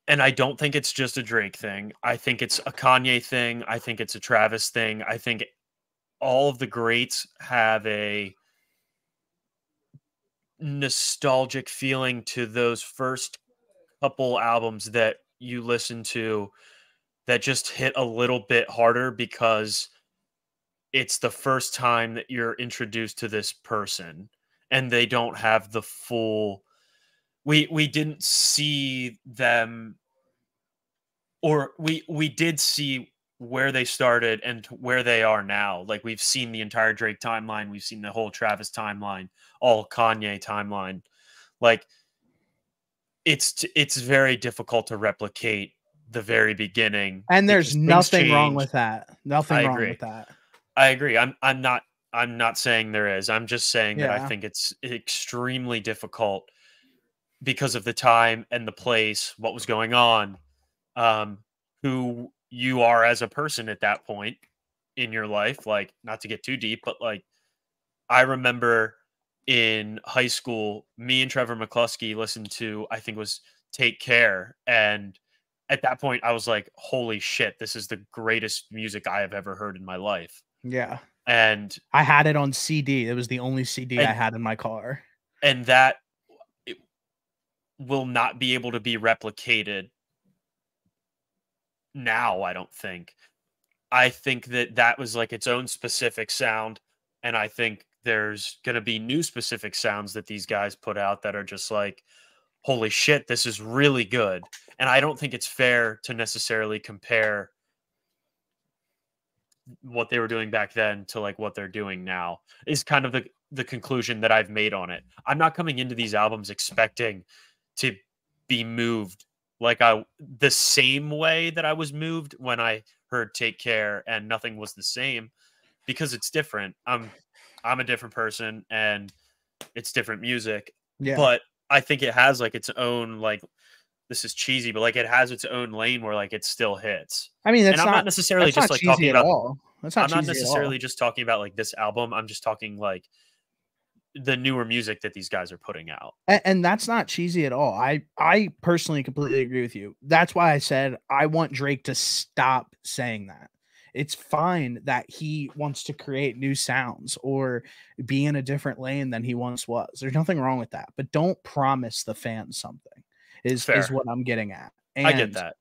And I don't think it's just a Drake thing. I think it's a Kanye thing. I think it's a Travis thing. I think all of the greats have a nostalgic feeling to those first couple albums that you listen to that just hit a little bit harder because it's the first time that you're introduced to this person and they don't have the full we didn't see them, or we did see where they started and where they are now. Like, we've seen the entire Drake timeline, we've seen the whole Travis timeline, all Kanye timeline. Like, it's very difficult to replicate the very beginning And there's because things nothing wrong change. with that. I Nothing wrong agree. with that. I agree. I'm not saying there is. I'm just saying that I Yeah. think it's extremely difficult because of the time and the place, what was going on, um, who you are as a person at that point in your life. Like, not to get too deep, but like, I remember in high school, me and Trevor McCluskey listened to, I think it was Take Care. And at that point, I was like, holy shit, this is the greatest music I have ever heard in my life. Yeah. And, I had it on CD. It was the only CD I and, had in my car. and that it will not be able to be replicated now, I don't think. I think that that was like its own specific sound, and I think there's going to be new specific sounds that these guys put out that are just like, holy shit, this is really good. And I don't think it's fair to necessarily compare what they were doing back then to like what they're doing now. Is kind of the conclusion that I've made on it. I'm not coming into these albums expecting to be moved like I the same way that I was moved when I heard Take Care and Nothing Was the Same, because it's different. I'm a different person and it's different music. Yeah. But I think it has like its own, like, this is cheesy, but like it has its own lane where like it still hits. I mean, And I'm not necessarily that's just not like cheesy talking at about all. That's not I'm not cheesy at all. necessarily just talking about like this album. I'm just talking like the newer music that these guys are putting out. And that's not cheesy at all. I personally completely agree with you. That's why I said I want Drake to stop saying that. It's fine that he wants to create new sounds or be in a different lane than he once was. There's nothing wrong with that. But don't promise the fans something. Is Fair. what I'm getting at. I get that.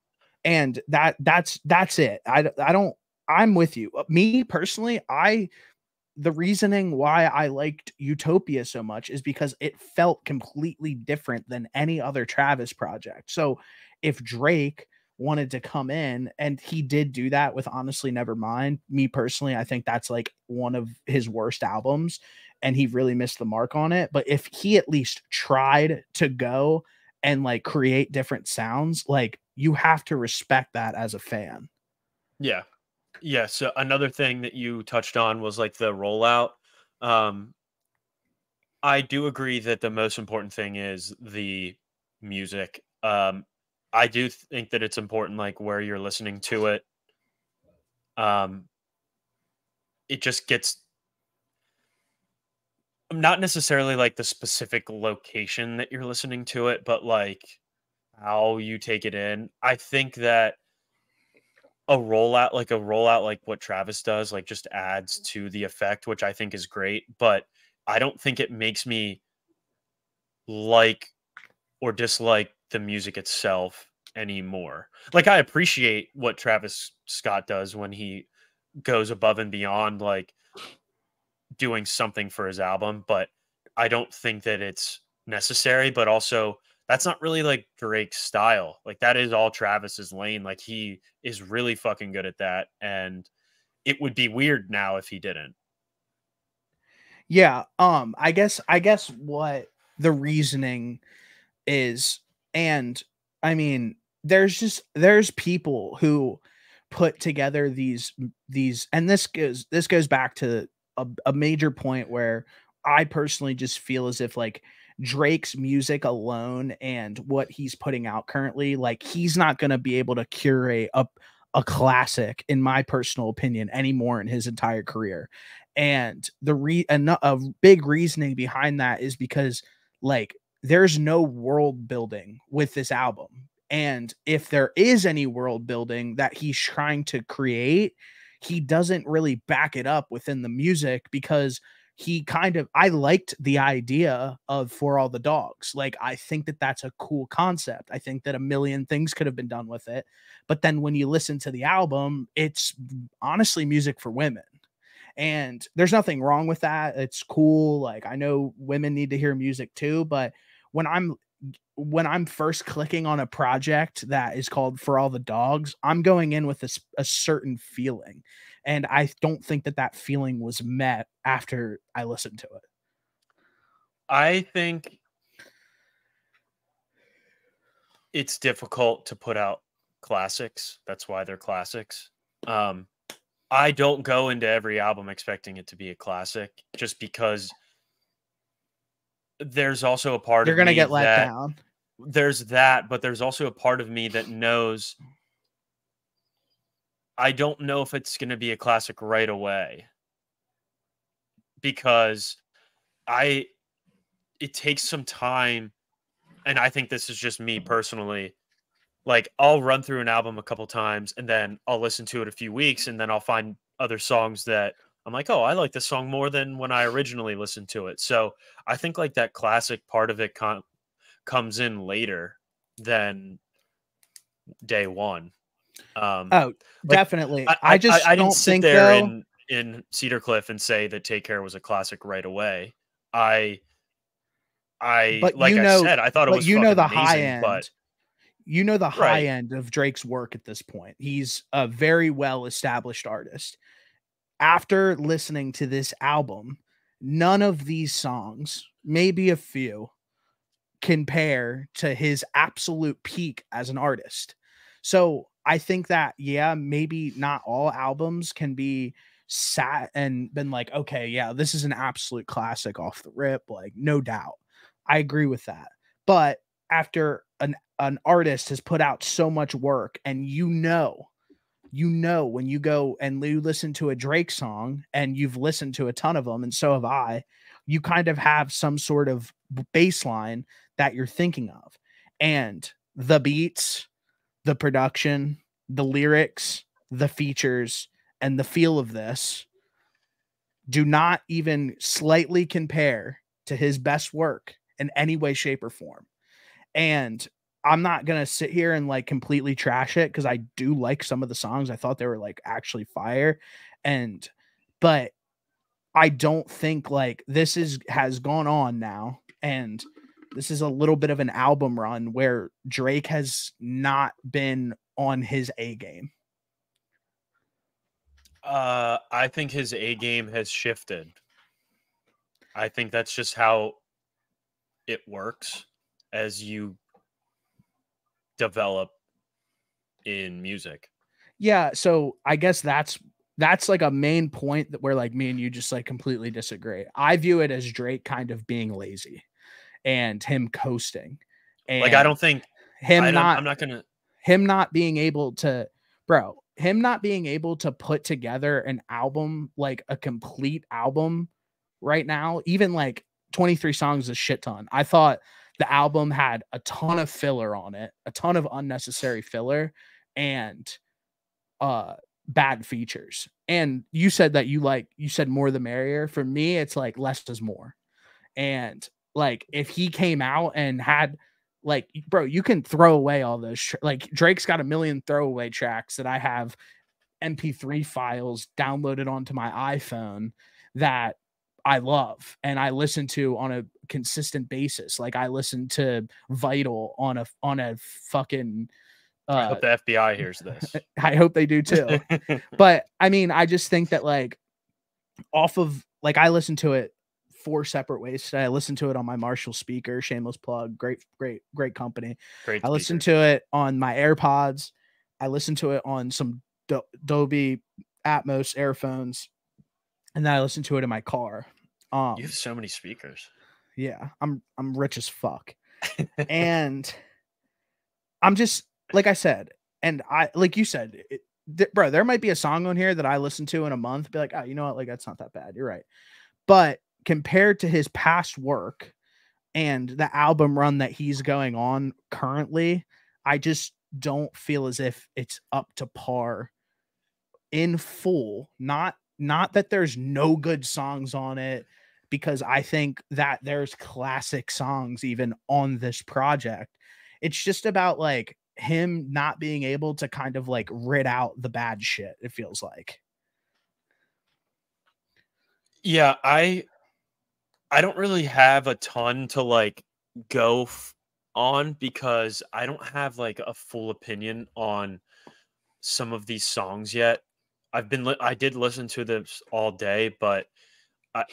And that's it. I don't I'm with you. Me personally, the reasoning why I liked Utopia so much is because it felt completely different than any other Travis project. So if Drake wanted to come in, and he did do that with Honestly Nevermind, me personally, I think that's like one of his worst albums and he really missed the mark on it. But if he at least tried to go and like create different sounds, like you have to respect that as a fan. Yeah. Yeah. So another thing that you touched on was like the rollout. Um, I do agree that the most important thing is the music. I do think that it's important, like where you're listening to it. Um, it just gets not necessarily like the specific location that you're listening to it, but like how you take it in. I think that rollout like what Travis does, like just adds to the effect, which I think is great, but I don't think it makes me like or dislike the music itself anymore. Like I appreciate what Travis Scott does when he goes above and beyond like doing something for his album, but I don't think that it's necessary, but also that's not really like Drake's style. Like that is all Travis's lane. Like he is really fucking good at that, and it would be weird now if he didn't. Yeah, I guess what the reasoning is, and I mean, there's people who put together these, and this goes back to a major point where I personally just feel as if like Drake's music alone and what he's putting out currently, like he's not going to be able to curate a classic, in my personal opinion, anymore in his entire career. And a big reasoning behind that is because like there's no world building with this album. And if there is any world building that he's trying to create, he doesn't really back it up within the music, because I liked the idea of For All the Dogs. Like, I think that that's a cool concept. I think that a million things could have been done with it. But then when you listen to the album, it's honestly music for women. And there's nothing wrong with that. It's cool. Like, I know women need to hear music too, but when I'm first clicking on a project that is called For All the Dogs, I'm going in with a certain feeling. And I don't think that that feeling was met after I listened to it. I think it's difficult to put out classics. That's why they're classics. I don't go into every album expecting it to be a classic, just because there's also a part You're of going to me get let that down. there's that, but there's also a part of me that knows I don't know if it's going to be a classic right away, because it takes some time. And I think this is just me personally. Like I'll run through an album a couple times and then I'll listen to it a few weeks and then I'll find other songs that I'm like, oh, I like this song more than when I originally listened to it. So I think like that classic part of it comes in later than day one. Oh, Like definitely. I just I didn't don't sit think there though. in Cedar Cliff and say that Take Care was a classic right away. I But like I said, I thought it was fucking the high amazing, but end. You know the high right. end of Drake's work at this point. He's a very well established artist. After listening to this album, none of these songs, maybe a few, compare to his absolute peak as an artist. So I think that, yeah, maybe not all albums can be sat and been like, okay, yeah, this is an absolute classic off the rip. Like, no doubt. I agree with that. But after an artist has put out so much work, and when you go and you listen to a Drake song, and you've listened to a ton of them, and so have I, you kind of have some sort of baseline that you're thinking of. And the beats, the production, the lyrics, the features, and the feel of this do not even slightly compare to his best work in any way, shape, or form. And I'm not going to sit here and like completely trash it, because I do like some of the songs. I thought they were like actually fire. But I don't think like has gone on now. And this is a little bit of an album run where Drake has not been on his A game. I think his A game has shifted. I think that's just how it works as you develop in music. Yeah, so I guess that's like a main point that where like me and you just like completely disagree. I view it as Drake kind of being lazy and him coasting, Like I and don't think him not I'm not gonna. him not being able to him not being able to put together an album, like a complete album right now. Even like 23 songs is a shit ton. I thought the album had a ton of filler on it, a ton of unnecessary filler, and bad features. And you said that you said more the merrier. For me, it's like less is more. And like if he came out and had like, bro, you can throw away all those like Drake's got a million throwaway tracks that I have MP3 files downloaded onto my iPhone that I love and I listen to on a consistent basis. Like I listen to Vital on a fucking I hope the FBI hears this. I hope they do too. But I mean, I just think that like off of like I listen to it 4 separate ways today. I listened to it on my Marshall speaker, shameless plug, great company. Great I listened to it on my AirPods. I listened to it on some Dolby Atmos earphones, and then I listened to it in my car. You have so many speakers. Yeah, I'm rich as fuck. And I'm just like I said, and I like you said, bro, there might be a song on here that I listen to in a month, be like, oh, you know what, like that's not that bad. You're right. But compared to his past work and the album run that he's going on currently, I just don't feel as if it's up to par in full. Not that there's no good songs on it, because I think that there's classic songs even on this project. It's just about like him not being able to kind of like rid out the bad shit, it feels like. Yeah, I don't really have a ton to like go on because I don't have like a full opinion on some of these songs yet. I did listen to this all day, but I,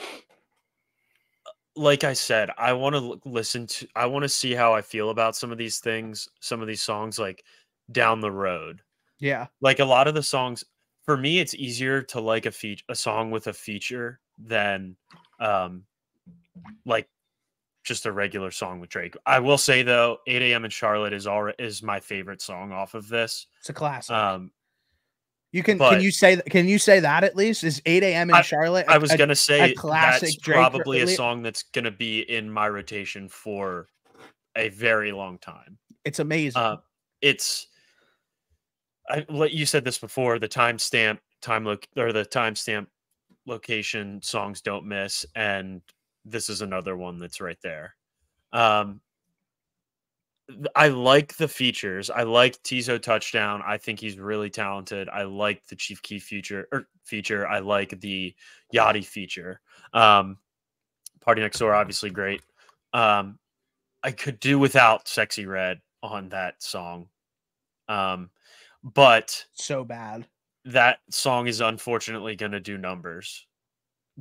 like I said, I want to listen to. I want to see how I feel about some of these things, some of these songs, like down the road. Yeah, Like a lot of the songs, for me, it's easier to like a song with a feature than, like just a regular song with Drake. I will say though, 8 a.m. in Charlotte is my favorite song off of this. it's a classic. You can you say that at least? Is 8 a.m. in Charlotte? I was gonna say a classic that's Drake probably a song that's gonna be in my rotation for a very long time. It's amazing. You said this before. The timestamp location songs don't miss, and this is another one that's right there. I like the features. I like Tizo Touchdown. I think he's really talented. I like the Chief Keef feature. I like the Yachty feature. Party Next Door, obviously great. I could do without Sexy Red on that song. But so bad. That song is unfortunately going to do numbers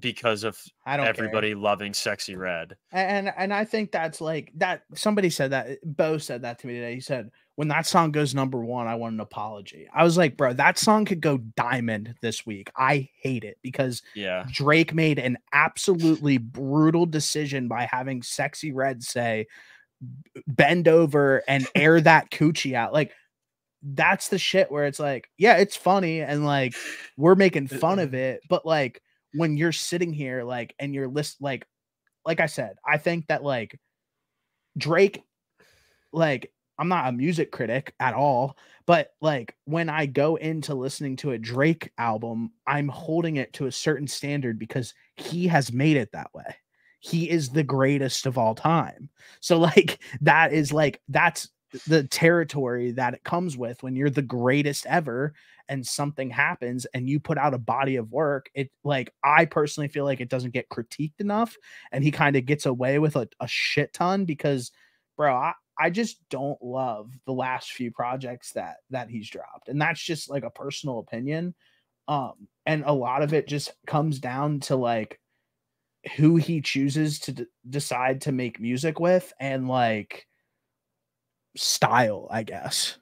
because of everybody loving Sexy Red. And I think that's like that. Somebody said that. Bo said that to me today. He said, when that song goes number 1, I want an apology. I was like, bro, that song could go diamond this week. I hate it because Drake made an absolutely brutal decision by having Sexy Red say, bend over and air that coochie out. Like, that's the shit where it's like, yeah, it's funny and like we're making fun of it, but like when you're sitting here like and you're like I said, I think that like Drake, like I'm not a music critic at all, but like when I go into listening to a Drake album, I'm holding it to a certain standard because he has made it that way. He is the greatest of all time. So like that is like that's the territory that it comes with when you're the greatest ever and something happens and you put out a body of work. It like I personally feel like it doesn't get critiqued enough and he kind of gets away with a shit ton because bro, I just don't love the last few projects that he's dropped, and that's just like a personal opinion. And a lot of it just comes down to like who he chooses to decide to make music with and like style, I guess.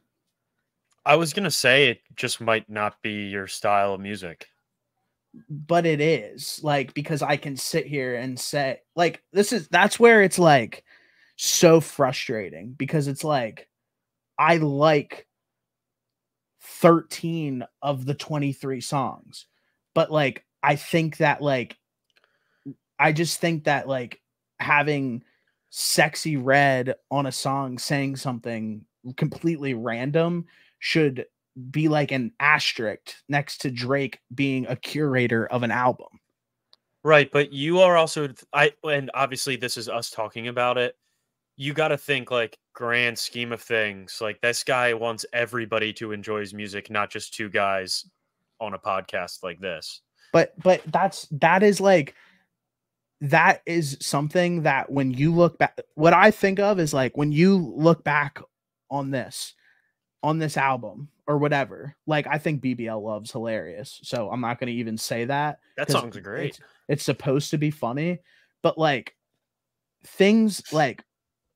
I was gonna say it just might not be your style of music, but it is like because I can sit here and say like that's where it's like so frustrating because it's like I like 13 of the 23 songs, but like I think that like I just think that like having Sexy Red on a song saying something completely random should be like an asterisk next to Drake being a curator of an album. Right, but you are also and obviously this is us talking about it. You got to think like grand scheme of things. Like this guy wants everybody to enjoy his music, not just two guys on a podcast like this. But that is something that when you look back, what I think of is like when you look back on this album or whatever, like I think BBL Love's hilarious. So I'm not going to even say that. That song's great. It's supposed to be funny, but like things like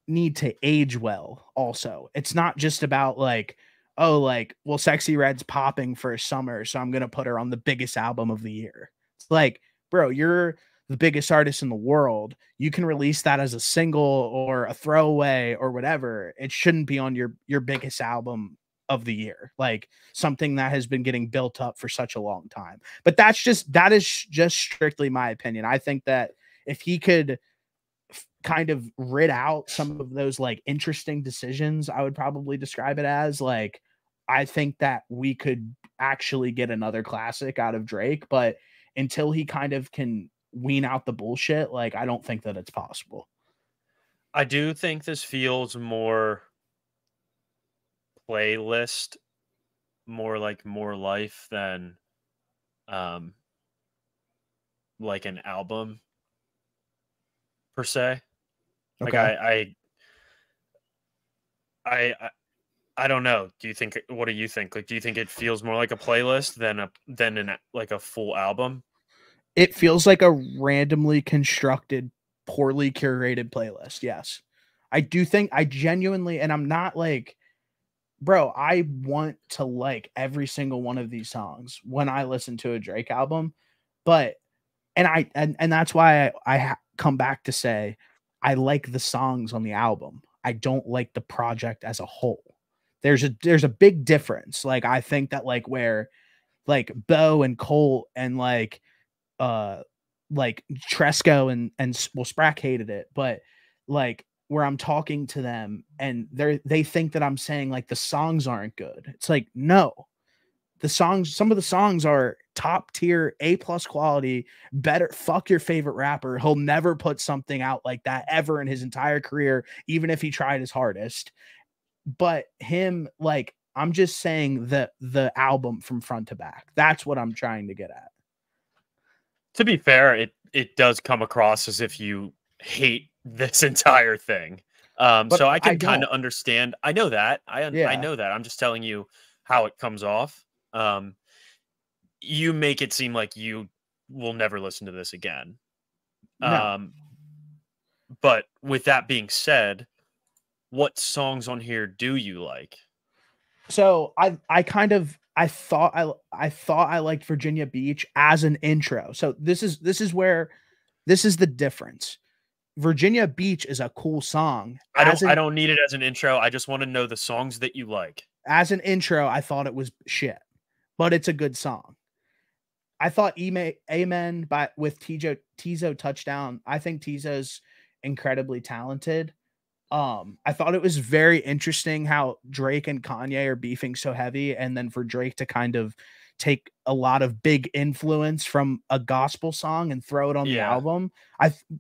need to age well also. It's not just about like, oh, like, well, Sexy Red's popping for a summer, so I'm going to put her on the biggest album of the year. It's like, bro, you're the biggest artist in the world. You can release that as a single or a throwaway or whatever. It shouldn't be on your biggest album of the year, like something that has been getting built up for such a long time. But that is just strictly my opinion. I think that if he could kind of rid out some of those like interesting decisions, I would probably describe it as like, I think that we could actually get another classic out of Drake, but until he kind of can wean out the bullshit, like I don't think that it's possible. I do think this feels more playlist, more like More Life than like an album per se. Okay. Like I don't know. What do you think? Like, do you think it feels more like a playlist than like a full album? It feels like a randomly constructed, poorly curated playlist. Yes. I do think I genuinely, and I'm not like, bro, I want to like every single one of these songs when I listen to a Drake album, but, and that's why I come back to say, I like the songs on the album. I don't like the project as a whole. There's a big difference. Like, I think that like where like Bo and Colt and like Tresco and well, Sprack hated it, but like where I'm talking to them and they think that I'm saying like the songs aren't good. It's like, no, some of the songs are top tier, A+ quality, better. Fuck your favorite rapper. He'll never put something out like that ever in his entire career, even if he tried his hardest. But him, like, I'm just saying that the album from front to back, that's what I'm trying to get at. To be fair, it does come across as if you hate this entire thing. So I can kind of understand. I know that. I know that. I'm just telling you how it comes off. You make it seem like you will never listen to this again. No. But with that being said, what songs on here do you like? So I thought I liked Virginia Beach as an intro. So this is the difference. Virginia Beach is a cool song. I don't need it as an intro. I just want to know the songs that you like. As an intro, I thought it was shit, but it's a good song. I thought Amen with Tizo Touchdown. I think Tizo's incredibly talented. I thought it was very interesting how Drake and Kanye are beefing so heavy, and then for Drake to kind of take a lot of big influence from a gospel song and throw it on the album.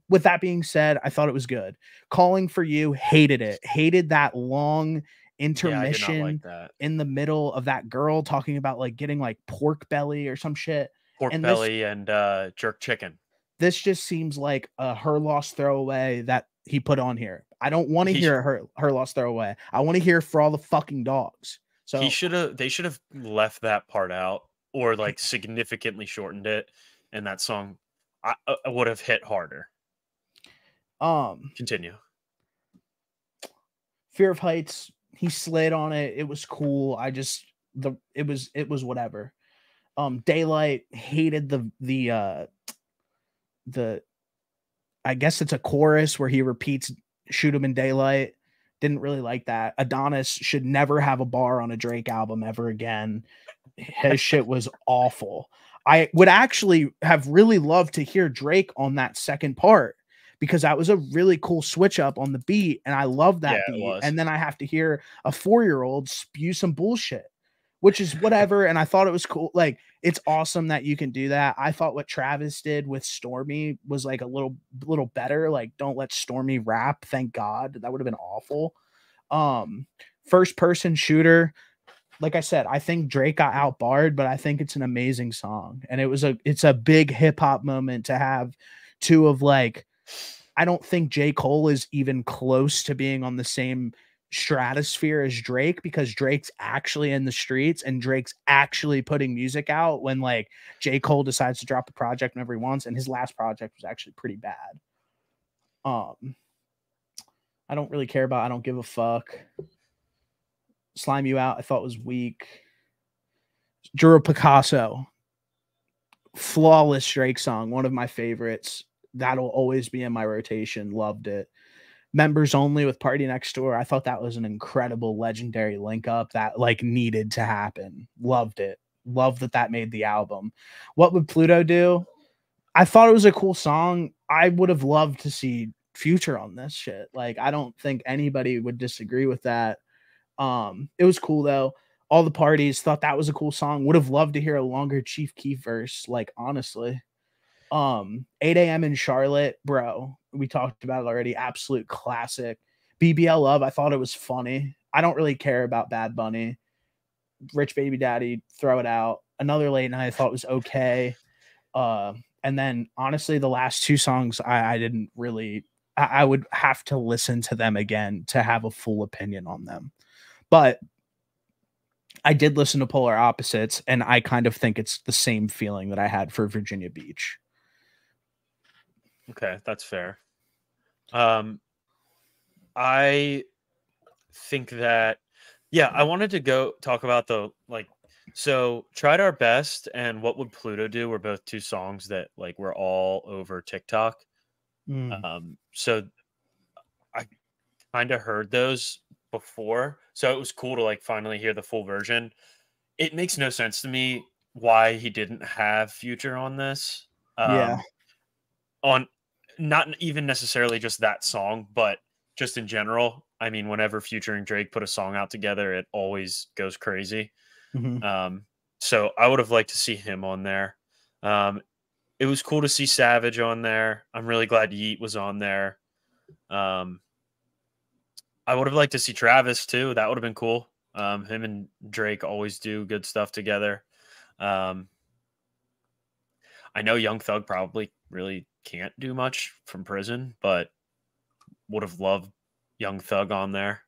With that being said, I thought it was good. Calling for You, hated it. Hated that long intermission in the middle of that girl talking about like getting like pork belly or some shit. Belly and jerk chicken. This just seems like a Her Loss throwaway that he put on here. I don't want to hear her Loss throwaway. I want to hear For All the Fucking Dogs. So they should have left that part out or like significantly shortened it, and that song I would have hit harder. Continue. Fear of Heights, he slid on it. It was cool. It was whatever. Daylight, hated the I guess it's a chorus where he repeats Shoot 'em in Daylight. Didn't really like that. Adonis should never have a bar on a Drake album ever again. His shit was awful. I would actually have really loved to hear Drake on that second part because that was a really cool switch up on the beat. And I love that beat. And then I have to hear a 4-year-old spew some bullshit, which is whatever. And I thought it was cool. Like, it's awesome that you can do that. I thought what Travis did with Stormy was like a little better. Like, don't let Stormy rap. Thank God. That would have been awful. First person shooter. Like I said, I think Drake got outbarred, but I think it's an amazing song. And it's a big hip hop moment to have two of like, I don't think J. Cole is even close to being on the same stratosphere as Drake, because Drake's actually in the streets and Drake's actually putting music out when like J. Cole decides to drop a project whenever he wants. And his last project was actually pretty bad. I don't really care about I Don't Give a Fuck. Slime You Out, I thought was weak. Juro Picasso, flawless Drake song, one of my favorites. That'll always be in my rotation. Loved it. Members Only with Party Next Door. I thought that was an incredible, legendary link up that like needed to happen. Loved it. Loved that made the album. What Would Pluto Do? I thought it was a cool song. I would have loved to see Future on this shit. Like, I don't think anybody would disagree with that. It was cool though. All the Parties, thought that was a cool song. Would have loved to hear a longer Chief Keef verse, like, honestly. 8 a.m. in Charlotte, bro. We talked about it already. Absolute classic. BBL Love, I thought it was funny. I don't really care about Bad Bunny. Rich Baby Daddy, Throw It Out. Another Late Night I thought was okay. And then honestly, the last two songs I didn't really. I would have to listen to them again to have a full opinion on them. But I did listen to Polar Opposites, and I kind of think it's the same feeling that I had for Virginia Beach. Okay, that's fair. I think that, yeah, I wanted to go talk about the, like, so Tried Our Best and What Would Pluto Do were both two songs that like were all over TikTok. So I kind of heard those before, so it was cool to like finally hear the full version. It makes no sense to me why he didn't have Future on this. Yeah. On not even necessarily just that song, but just in general. I mean, whenever Future and Drake put a song out together, it always goes crazy. So I would have liked to see him on there. It was cool to see Savage on there. I'm really glad Yeet was on there. I would have liked to see Travis too. That would have been cool. Him and Drake always do good stuff together. I know Young Thug probably really can't do much from prison, but would have loved Young Thug on there.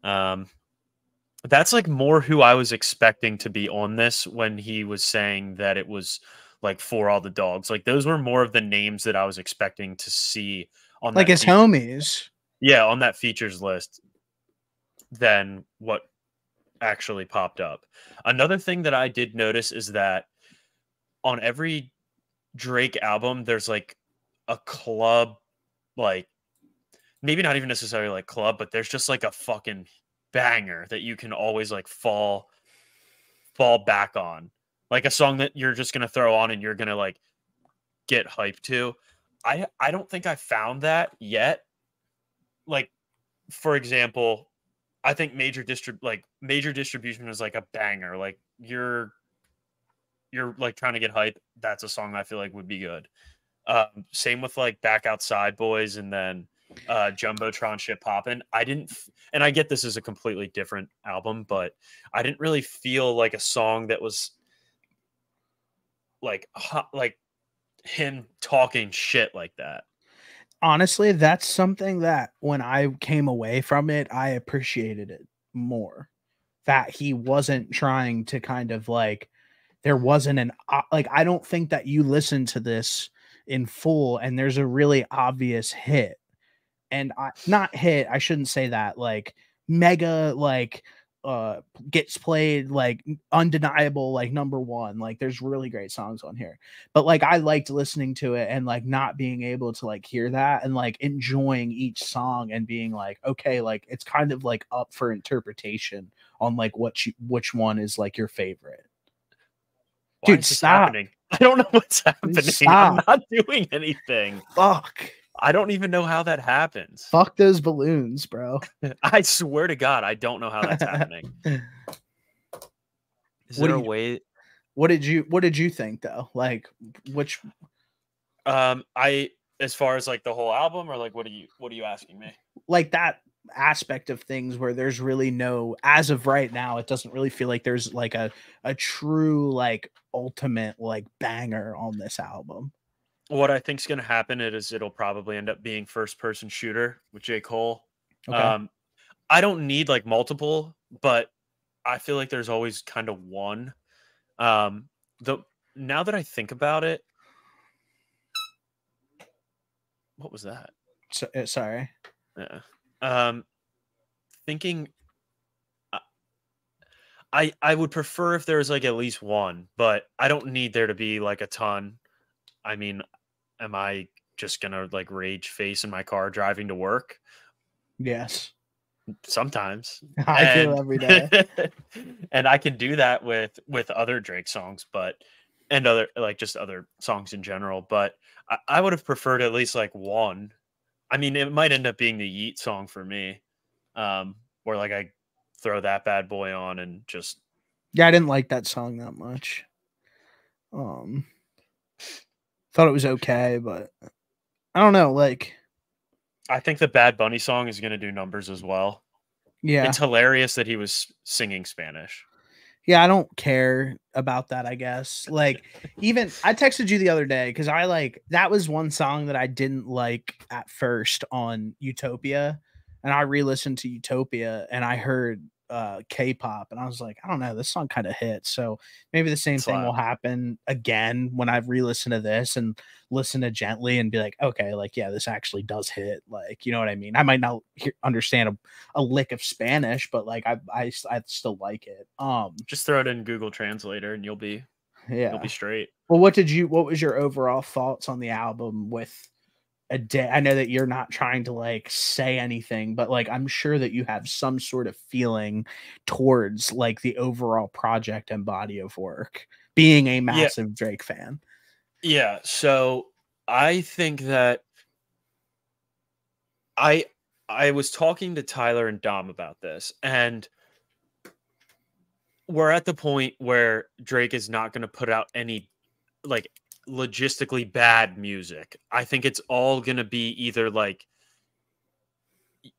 That's like more who I was expecting to be on this when he was saying that it was like For All the Dogs. Like, those were more of the names that I was expecting to see on like his homies. Yeah, on that features list than what actually popped up. Another thing that I did notice is that on every Drake album, there's like a club, like maybe not even necessarily like club, but there's just like a fucking banger that you can always like fall back on, like a song that you're just gonna throw on and you're gonna like get hyped to. I don't think I found that yet. Like, for example, I think Major Distribution is like a banger. Like, you're like trying to get hype. That's a song I feel like would be good. Same with like Back Outside Boys, and then Jumbotron Shit Poppin'. And I get this is a completely different album, but I didn't really feel like a song that was like him talking shit like that. Honestly, that's something that when I came away from it, I appreciated it more. That he wasn't trying to kind of like, there wasn't an like, I don't think that you listen to this in full and there's a really obvious hit. And not hit, I shouldn't say that, like mega, like gets played, like undeniable, like number one. Like, there's really great songs on here, but like I liked listening to it and like not being able to like hear that and like enjoying each song and being like, okay, like it's kind of like up for interpretation on like which one is like your favorite. Why is this happening? I don't know what's happening. Stop. I'm not doing anything. Fuck. I don't even know how that happens. Fuck those balloons, bro. I swear to God, I don't know how that's happening. Is What there do a you way? what did you think though? Like which I as far as like the whole album, or like what are you asking me? like that aspect of things where there's really no, as of right now, it doesn't really feel like there's like a true like ultimate like banger on this album. What I think's gonna happen is it'll probably end up being first person shooter with J. Cole. Okay. Um, I don't need like multiple, but I feel like there's always kind of one. Um, the Now that I think about it, what was that? So, sorry. Yeah. Um, Thinking, I I would prefer if there was like at least one, but I don't need there to be like a ton. I mean, am I just gonna like rage face in my car driving to work? Yes. Sometimes. I do And every day. and I can do that with other Drake songs, but and other like just other songs in general. But I would have preferred at least like one. I mean, it might end up being the Yeet song for me. Where like I throw that bad boy on and just Yeah, I didn't like that song that much. Um Thought it was okay, but I don't know, like I think the Bad Bunny song is gonna do numbers as well. yeah. It's hilarious that he was singing Spanish. Yeah, I don't care about that, I guess. Like, even I texted you the other day because I like that was one song that I didn't like at first on Utopia. And I re-listened to Utopia and I heard K-pop and I was like, I don't know, this song kind of hits. So maybe the same thing will Slap. happen again when I re-listen to this and listen to Gently and be like, okay, like yeah, this actually does hit. Like, you know what I mean? I might not understand a lick of Spanish, but like I still like it. Just throw it in Google Translator and you'll be Yeah. straight. Well, what was your overall thoughts on the album with a day? I know that you're not trying to like say anything, but like I'm sure that you have some sort of feeling towards like the overall project and body of work, being a Yeah, massive Drake fan. yeah. So I think that I I was talking to Tyler and Dom about this, and we're at the point where Drake is not going to put out any like logistically bad music. I think it's all going to be either like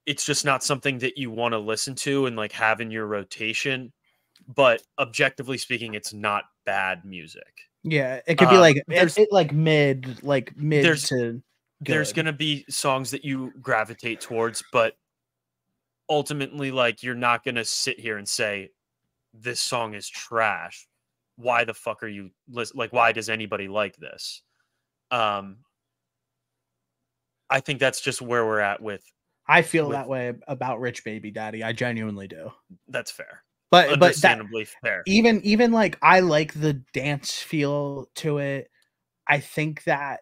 it's just not something that you want to listen to and like have in your rotation, but objectively speaking, it's not bad music. Yeah, it could be like There's it like mid there's to there's good. going to be songs that you gravitate towards, but ultimately like you're not going to sit here and say this song is trash. Why the fuck are you like why does anybody like this? Um I think that's just where we're at I feel with that way about Rich Baby Daddy. I genuinely do. that's fair. But that Understandably fair. even like I like the dance feel to it. I think that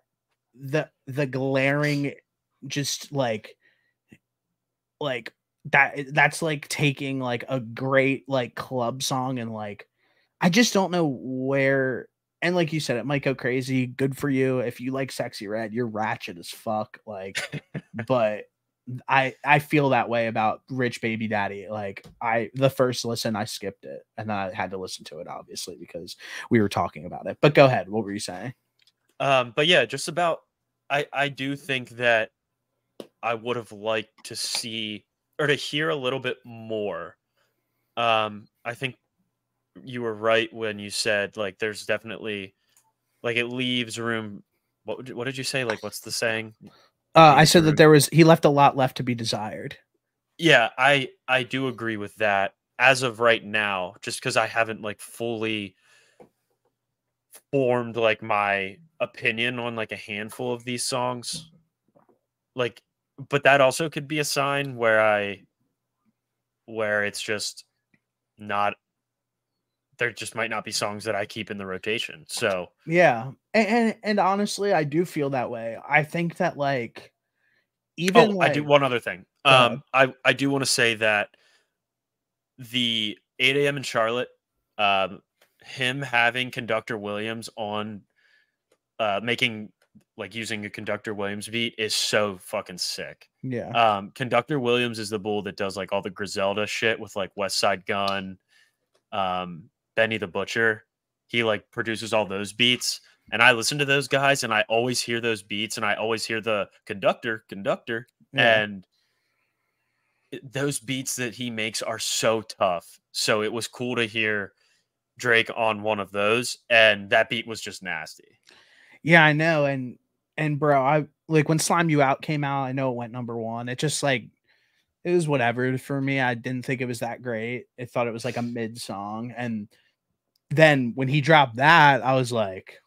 the glaring just like that's like taking like a great like club song and like I just don't know where, and like you said, it might go crazy. Good for you. If you like Sexy Red, you're ratchet as fuck. Like, but I feel that way about Rich Baby Daddy. Like the first listen I skipped it and then I had to listen to it obviously because we were talking about it. But go ahead. What were you saying? But yeah, just about I do think that I would have liked to see or to hear a little bit more. I think you were right when you said like there's definitely like it leaves room. What did you say? Like what's the saying? I Leaves said that room. he left a lot left to be desired. Yeah, I do agree with that as of right now, just because I haven't like fully formed like my opinion on like a handful of these songs. Like, but that also could be a sign where it's just not there just might not be songs that I keep in the rotation. So Yeah. And honestly, I do feel that way. I think that like even oh, I do like one other thing. go ahead. I do want to say that the 8 a.m. in Charlotte, um, him having Conductor Williams on making like using a Conductor Williams beat is so fucking sick. Yeah. Conductor Williams is the bull that does like all the Griselda shit with like West Side Gun. Benny the Butcher. He like produces all those beats. And I listen to those guys and I always hear those beats and I always hear the conductor. Yeah. And those beats that he makes are so tough. So it was cool to hear Drake on one of those. And that beat was just nasty. Yeah, I know. And bro, I like when Slime You Out came out, I know it went number one. It just like it was whatever for me. I didn't think it was that great. I thought it was like a mid song. And then when he dropped that, I was like,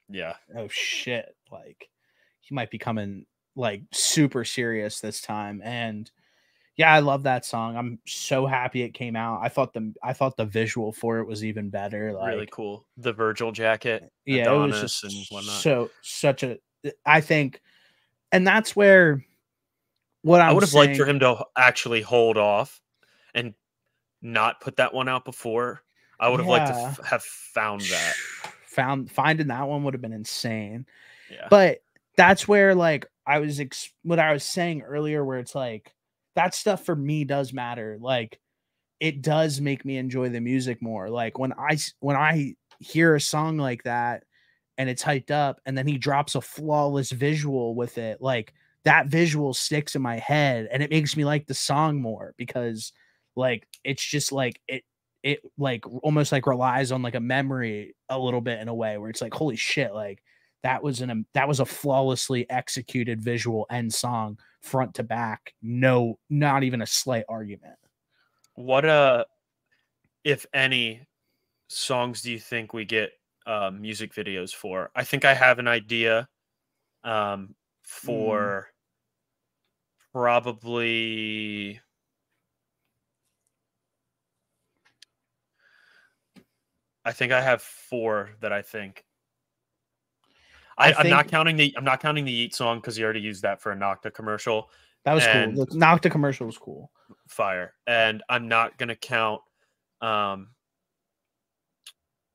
yeah, oh shit. Like he might be coming like super serious this time. And yeah, I love that song. I'm so happy it came out. I thought the visual for it was even better. really Like, cool. The Virgil jacket, yeah, it was Adonis, just and whatnot. such a. I think, and that's where what I I'm would have liked for saying. him to actually hold off and not put that one out before. I would have liked to Yeah, have found that. Finding that one would have been insane. Yeah, But that's where like what I was saying earlier, where it's like that stuff for me does matter. Like it does make me enjoy the music more. Like when I hear a song like that and it's hyped up and then he drops a flawless visual with it, like that visual sticks in my head and it makes me like the song more because like it's just like it like almost like relies on like a memory a little bit in a way where it's like holy shit, like that was a flawlessly executed visual and song front to back, no, not even a slight argument. what if any songs do you think we get music videos for? I think I have an idea Mm. for probably. I think I have 4 that I think. I I'm not think counting the Yeet song because you already used that for a Nocta commercial that was cool. and The Nocta commercial was cool. fire. And I'm not gonna count um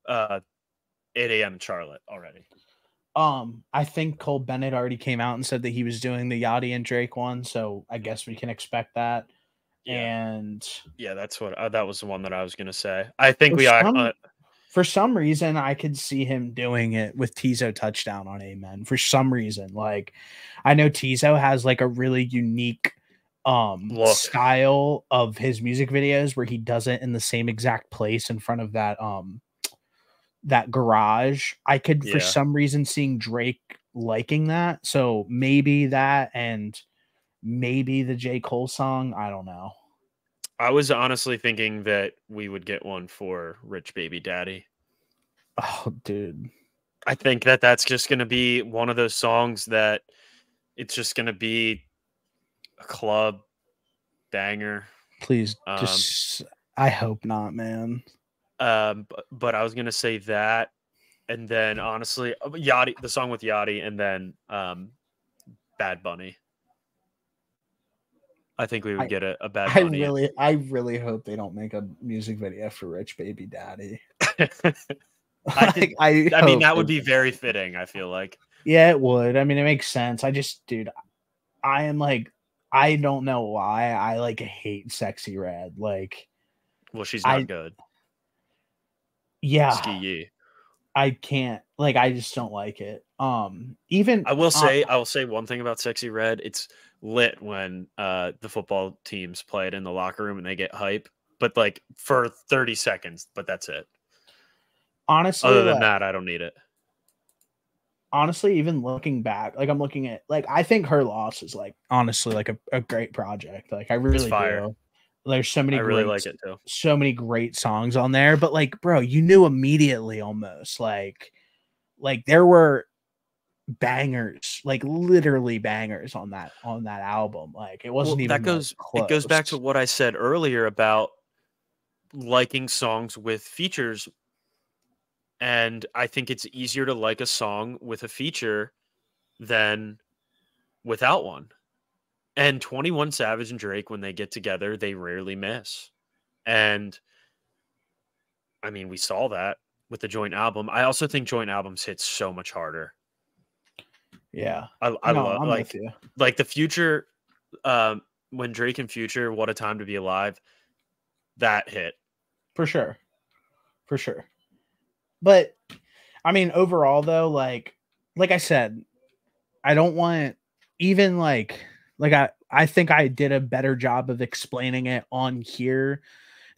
uh 8 a.m. in Charlotte already. I think Cole Bennett already came out and said that he was doing the Yachty and Drake one, so I guess we can expect that. Yeah. And Yeah, that's what that was the one that I was gonna say. I think for we are some reason, I could see him doing it with Tizo touchdown on Amen. For some reason, like I know Tizo has like a really unique look. style of his music videos where he does it in the same exact place in front of that garage. I could for Yeah. some reason seeing Drake liking that. So maybe that and maybe the J. Cole song. I don't know. I was honestly thinking that we would get one for Rich Baby Daddy. Oh, dude. I think that that's just going to be one of those songs that it's just going to be a club banger. Please just I hope not, man. But I was going to say that. And then honestly, Yachty, the song with Yachty, and then Bad Bunny. I think we would get a Bad Bunny. I really hope they don't make a music video for Rich Baby Daddy. I mean, that would be very fitting, I feel like. Yeah, it would. I mean, it makes sense. I just, dude, I am like, I don't know why I like hate Sexy Red. Like, well, she's not good. Yeah. Ski Yee. I can't, like, I just don't like it. Even I will say one thing about Sexy Red. It's lit when the football teams play it in the locker room and they get hype, but like for 30 seconds, but that's it. Honestly, other than that, I don't need it. Honestly, even looking back, like I'm looking at, like I think Her Loss is like honestly like a great project. Like I really do. There's so many really like it too. So many great songs on there, but like, bro, you knew immediately almost like there were bangers, like literally bangers on that album. Like it wasn't even it goes back to what I said earlier about liking songs with features. And I think it's easier to like a song with a feature than without one. And 21 Savage and Drake, when they get together, they rarely miss. And I mean, we saw that with the joint album. I also think joint albums hit so much harder. Yeah. I love like the Future, when Drake and Future, What a Time to Be Alive, that hit. For sure. for sure. But I mean, overall though, like I said, I don't want even I think I did a better job of explaining it on here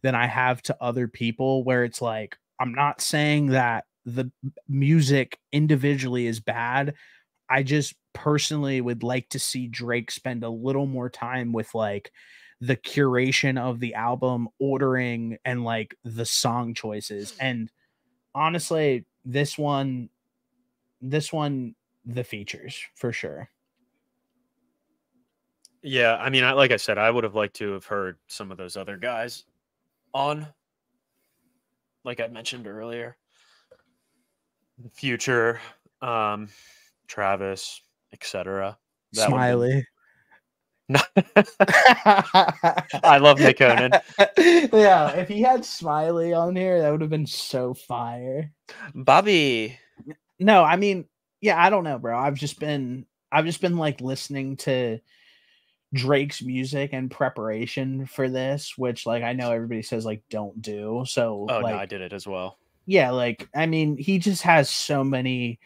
than I have to other people, where it's like, I'm not saying that the music individually is bad. I just personally would like to see Drake spend a little more time with like the curation of the album, ordering, and like the song choices. And honestly, this one, the features for sure. Yeah, I mean, like I said, I would have liked to have heard some of those other guys on, like I mentioned earlier, Future, Travis, etc. That would have been. Smiley. I love Nick Conan. Yeah, if he had Smiley on here, that would have been so fire. Bobby. No, I mean, yeah, I don't know, bro. I've just been like listening to Drake's music in preparation for this, which like I know everybody says like don't do. So Oh, like no, I did it as well. yeah, like I mean, he just has so many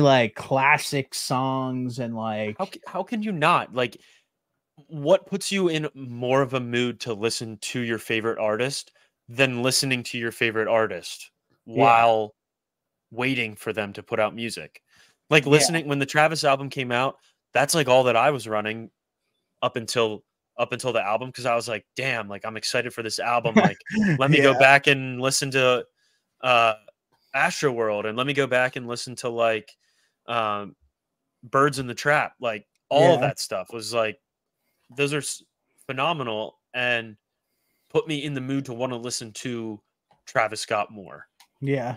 like classic songs, and like How can you not? Like, what puts you in more of a mood to listen to your favorite artist than listening to your favorite artist yeah, while waiting for them to put out music? Like, yeah, listening when the Travis album came out, that's like all that I was running up until the album, because I was like, damn, like I'm excited for this album. Like, let me go yeah, back and listen to Astro World, and let me go back and listen to like um, Birds in the Trap. Like, all of yeah, that stuff was like, those are phenomenal and put me in the mood to want to listen to Travis Scott more. yeah.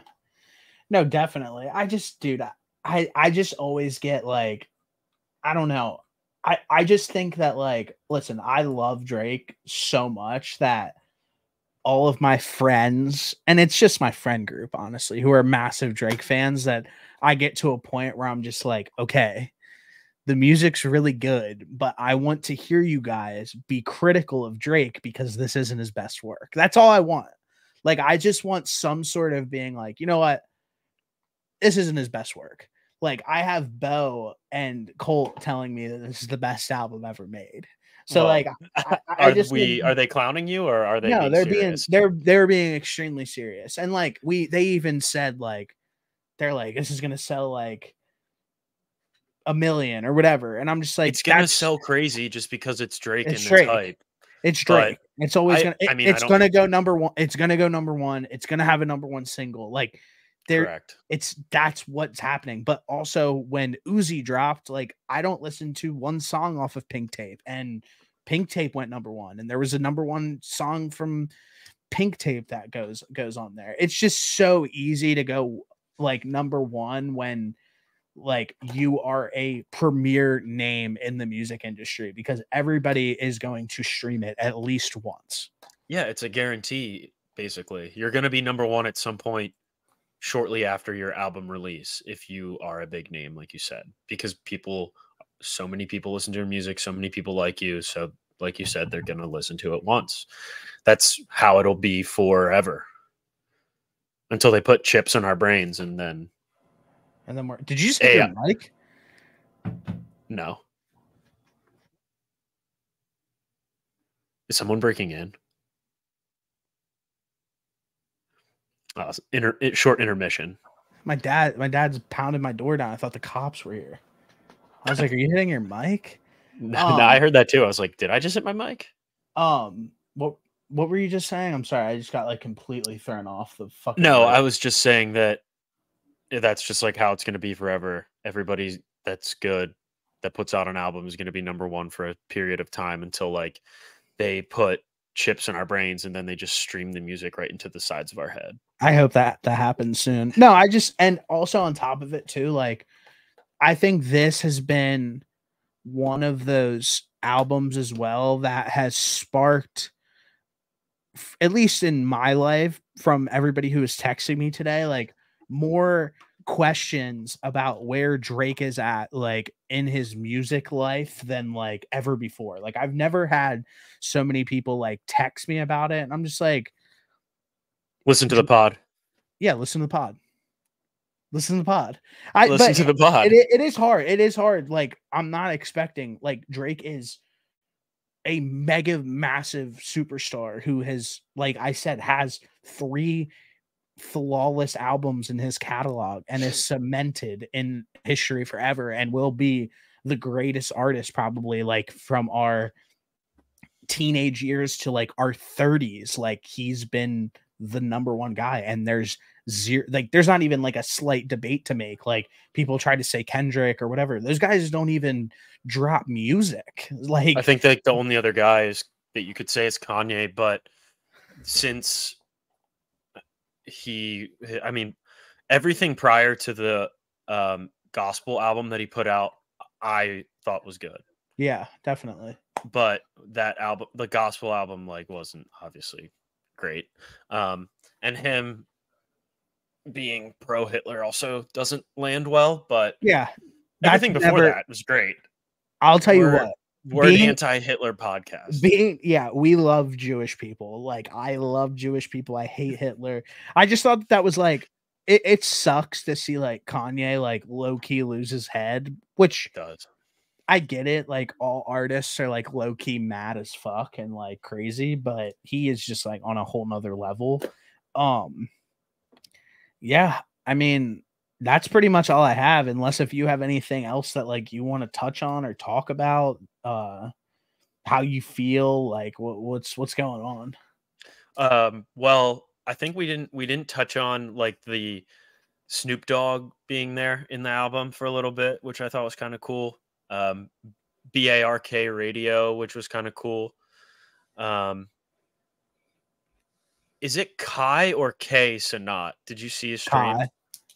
No, definitely. I just, dude, I just always get like, I don't know. I just think that like, listen, I love Drake so much that all of my friends, and it's just my friend group, honestly, who are massive Drake fans, that I get to a point where I'm just like, okay, the music's really good, but I want to hear you guys be critical of Drake because this isn't his best work. That's all I want. Like, I just want some sort of being like, you know what? This isn't his best work. Like, I have Bo and Colt telling me that this is the best album ever made. So like, Well, I just are they clowning you, or are they no, being serious? they're being extremely serious. And like they even said like they're like, this is gonna sell like 1 million or whatever. And I'm just like, It's gonna sell crazy just because it's Drake it's and it's Drake. hype. It's But Drake. It's always I mean, I it's don't. gonna go number one. It's gonna go number one. It's gonna have a number one single. Like there, Correct. that's what's happening. But also when Uzi dropped, like I don't listen to one song off of Pink Tape, and Pink Tape went number one, and there was a number one song from Pink Tape that goes on there. It's just so easy to go like number one when like you are a premier name in the music industry, because everybody is going to stream it at least once. Yeah, it's a guarantee. Basically, you're gonna be number one at some point shortly after your album release if you are a big name, like you said, because so many people listen to your music, so many people like you. So, like you said, they're gonna listen to it once. That's how it'll be forever until they put chips in our brains, and then did you just hit your mic? No. Is someone breaking in? Short intermission. My dad's pounded my door down. I thought the cops were here. I was like, are you hitting your mic? No, I heard that too. I was like, did I just hit my mic? What were you just saying? I'm sorry, I just got like completely thrown off the fucking. No, I was just saying that that's just like how it's going to be forever. Everybody that's good that puts out an album is going to be number one for a period of time until like they put chips in our brains and then they just stream the music right into the sides of our head. I hope that happens soon. No, and also on top of it too, like I think this has been one of those albums as well that has sparked, at least in my life, from everybody who was texting me today, like more questions about where Drake is at like in his music life than like ever before. Like I've never had so many people like text me about it, and I'm just like, Listen to the pod. Yeah, listen to the pod. Listen to the pod. Listen to the pod. It is hard. It is hard. Like, I'm not expecting, like, Drake is a mega massive superstar who has, like I said, has 3 flawless albums in his catalog and is cemented in history forever and will be the greatest artist probably, like, from our teenage years to like our 30s. Like, he's been the number one guy, and there's zero, like, there's not even like a slight debate to make. Like, people try to say Kendrick or whatever, those guys don't even drop music. Like, I think that the only other guy is that you could say is Kanye, but since I mean, everything prior to the gospel album that he put out, I thought was good. Yeah, definitely. But that album, the gospel album, like, wasn't obviously great. And him being pro Hitler also doesn't land well, but yeah, everything before that was great. I'll tell you what, we're an anti-Hitler podcast. We love Jewish people. Like, I love Jewish people. I hate Hitler. I just thought that was like, it sucks to see like Kanye like low key lose his head, which it does. I get it. Like, all artists are like low key mad as fuck and like crazy, but he is just like on a whole nother level. Yeah, I mean, that's pretty much all I have, unless if you have anything else that like you want to touch on or talk about, how you feel, like what's going on. Well, I think we didn't touch on like the Snoop Dogg being there in the album for a little bit, which I thought was kind of cool. BARK radio, which was kind of cool. Is it Kai or K Sanat? Did you see his stream? Kai.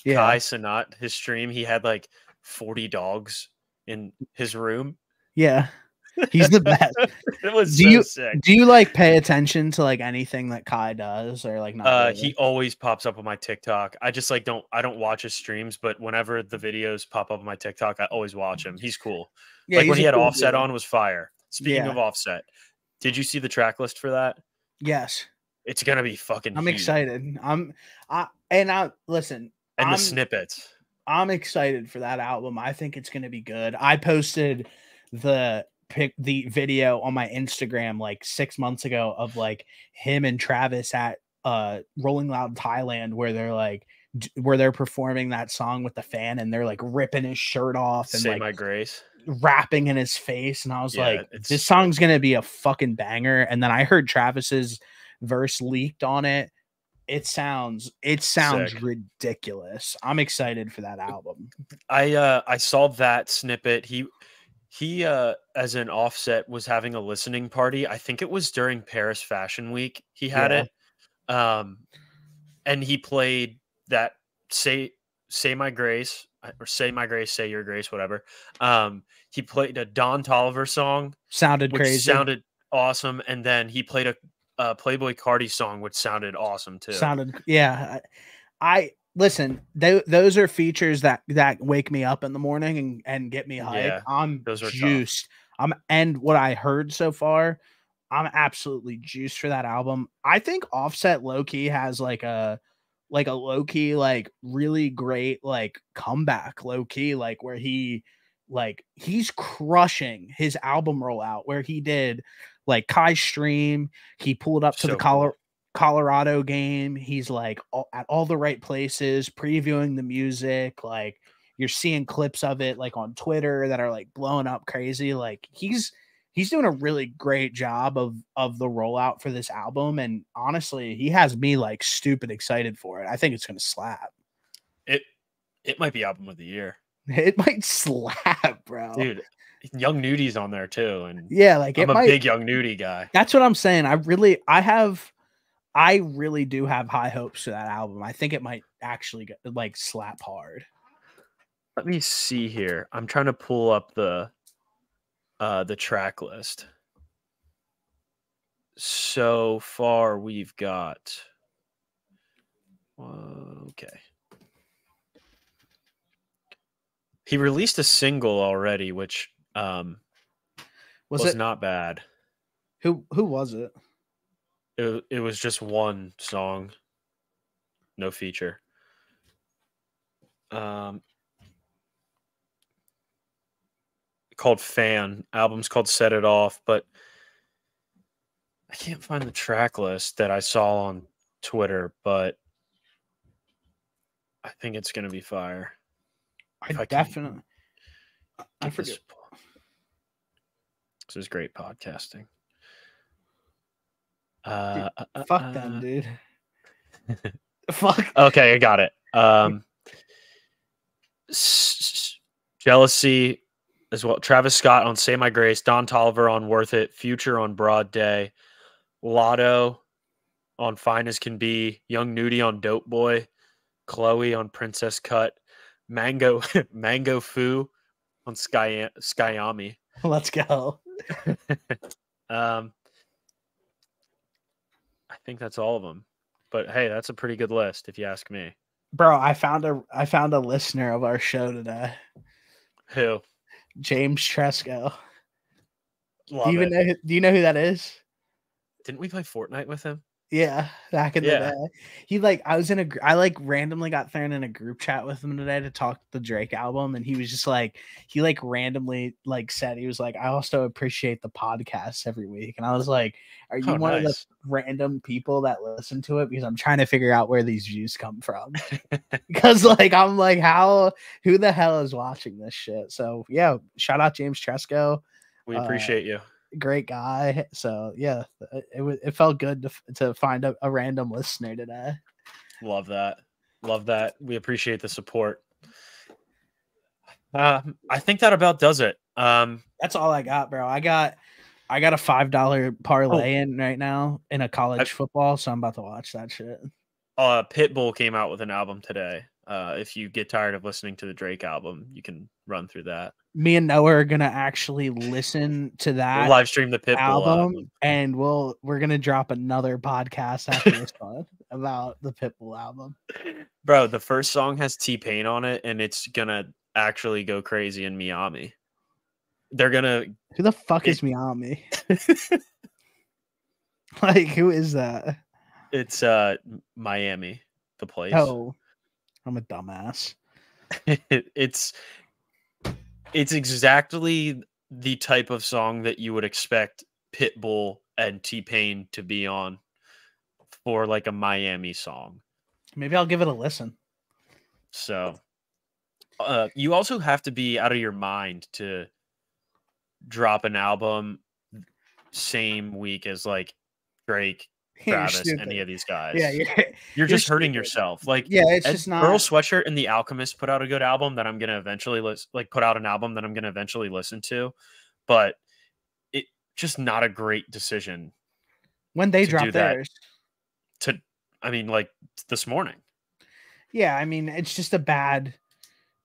Yeah. Kai Sanat, his stream, he had like 40 dogs in his room. Yeah. He's the best. It was sick. Do you like pay attention to like anything that Kai does, or like not? Really? He always pops up on my TikTok. I just like I don't watch his streams, but whenever the videos pop up on my TikTok, I always watch him. He's cool. Yeah, like when he had cool Offset on was fire. Speaking of Offset, did you see the track list for that? Yes. It's gonna be fucking. I'm excited. Listen. And the snippets. I'm excited for that album. I think it's gonna be good. I posted the video on my Instagram like 6 months ago of like him and Travis at Rolling Loud Thailand, where they're performing that song with the fan, and they're like ripping his shirt off and Say like My Grace, rapping in his face. And I was like, this song's gonna be a fucking banger. And then I heard Travis's verse leaked on it. It sounds sick. Ridiculous. I'm excited for that album. I saw that snippet. He as an Offset was having a listening party. I think it was during Paris Fashion Week. He had it. And he played that Say My Grace, or Say My Grace, Say Your Grace, whatever. He played a Don Toliver song. Sounded crazy. Sounded awesome. And then he played a Playboy Cardi song, which sounded awesome too. I listen, those are features that wake me up in the morning and get me hyped. Yeah, I'm juiced. And what I heard so far, I'm absolutely juiced for that album. I think Offset low-key has like a low-key, like really great like comeback low-key, like where he's crushing his album rollout, where he did like Kai Stream. He pulled up to the Colorado game. He's like at all the right places, previewing the music. Like, you're seeing clips of it like on Twitter that are like blowing up crazy. Like, he's doing a really great job of the rollout for this album. And honestly, he has me like stupid excited for it. I think it's going to slap. It might be album of the year. It might slap, bro. Dude, Young Nudi's on there too. And yeah, like I'm a big Young Nudie guy. That's what I'm saying. I really do have high hopes for that album. I think it might actually like slap hard. Let me see here. I'm trying to pull up the track list. So far we've got okay. He released a single already, which was not bad. Who was it? It was just one song. no feature. Called Fan. Album's called Set It Off, but I can't find the track list that I saw on Twitter, but I think it's gonna be fire. I forget. This is great podcasting. Fuck them, dude. Fuck. Okay, I got it. Jealousy as well. Travis Scott on Say My Grace, Don Toliver on Worth It, Future on Broad Day, Lotto on Fine as Can Be, Young Nudie on Dope Boy, Chloe on Princess Cut, Mango Fu on Skyami. Let's go. I think that's all of them. But hey, that's a pretty good list if you ask me. Bro, I found a listener of our show today. Who? James Tresco. Do you know who that is? Didn't we play Fortnite with him? Yeah, back in the day. He I randomly got thrown in a group chat with him today to talk the Drake album, and he was just like, randomly said, he was like, I also appreciate the podcast every week. And I was like, are you one of the random people that listen to it? Because I'm trying to figure out where these views come from. Because I'm like, who the hell is watching this shit? So yeah, shout out James Tresco. We appreciate you. Great guy. So yeah, it felt good to find a random listener today. Love that. We appreciate the support. I think that about does it. That's all I got, bro. I got a $5 parlay in right now in a college football, so I'm about to watch that shit. Pitbull came out with an album today. If you get tired of listening to the Drake album, you can run through that. Me and Noah are gonna actually listen to that. We'll live stream the Pitbull album, and we're gonna drop another podcast after this one about the Pitbull album. Bro, the first song has T-Pain on it, and it's gonna actually go crazy in Miami. They're gonna. Who the fuck is Miami? Like, who is that? It's Miami, the place. Oh, I'm a dumbass. It's exactly the type of song that you would expect Pitbull and T-Pain to be on for like a Miami song. Maybe I'll give it a listen. So, you also have to be out of your mind to drop an album same week as like Drake, Travis, any of these guys. Yeah, you're just hurting yourself. Like, yeah, it's just not. Earl Sweatshirt and The Alchemist put out a good album that I'm gonna eventually put out an album that I'm gonna eventually listen to, but it just not a great decision. When they drop theirs, this morning. Yeah, I mean, it's just a bad,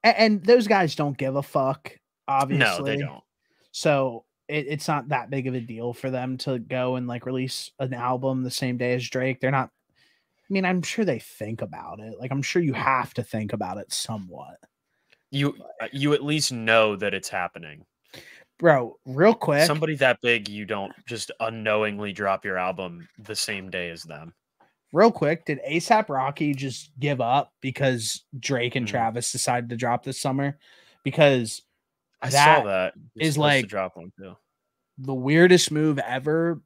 and those guys don't give a fuck. Obviously, no, they don't. So it's not that big of a deal for them to go and like release an album the same day as Drake. They're not. I mean, I'm sure they think about it. Like, I'm sure you have to think about it somewhat. You at least know that it's happening. Bro, real quick. Somebody that big, you don't just unknowingly drop your album the same day as them. Real quick, did A$AP Rocky just give up because Drake and Travis decided to drop this summer? Because I saw that. Is like to drop one too. The weirdest move ever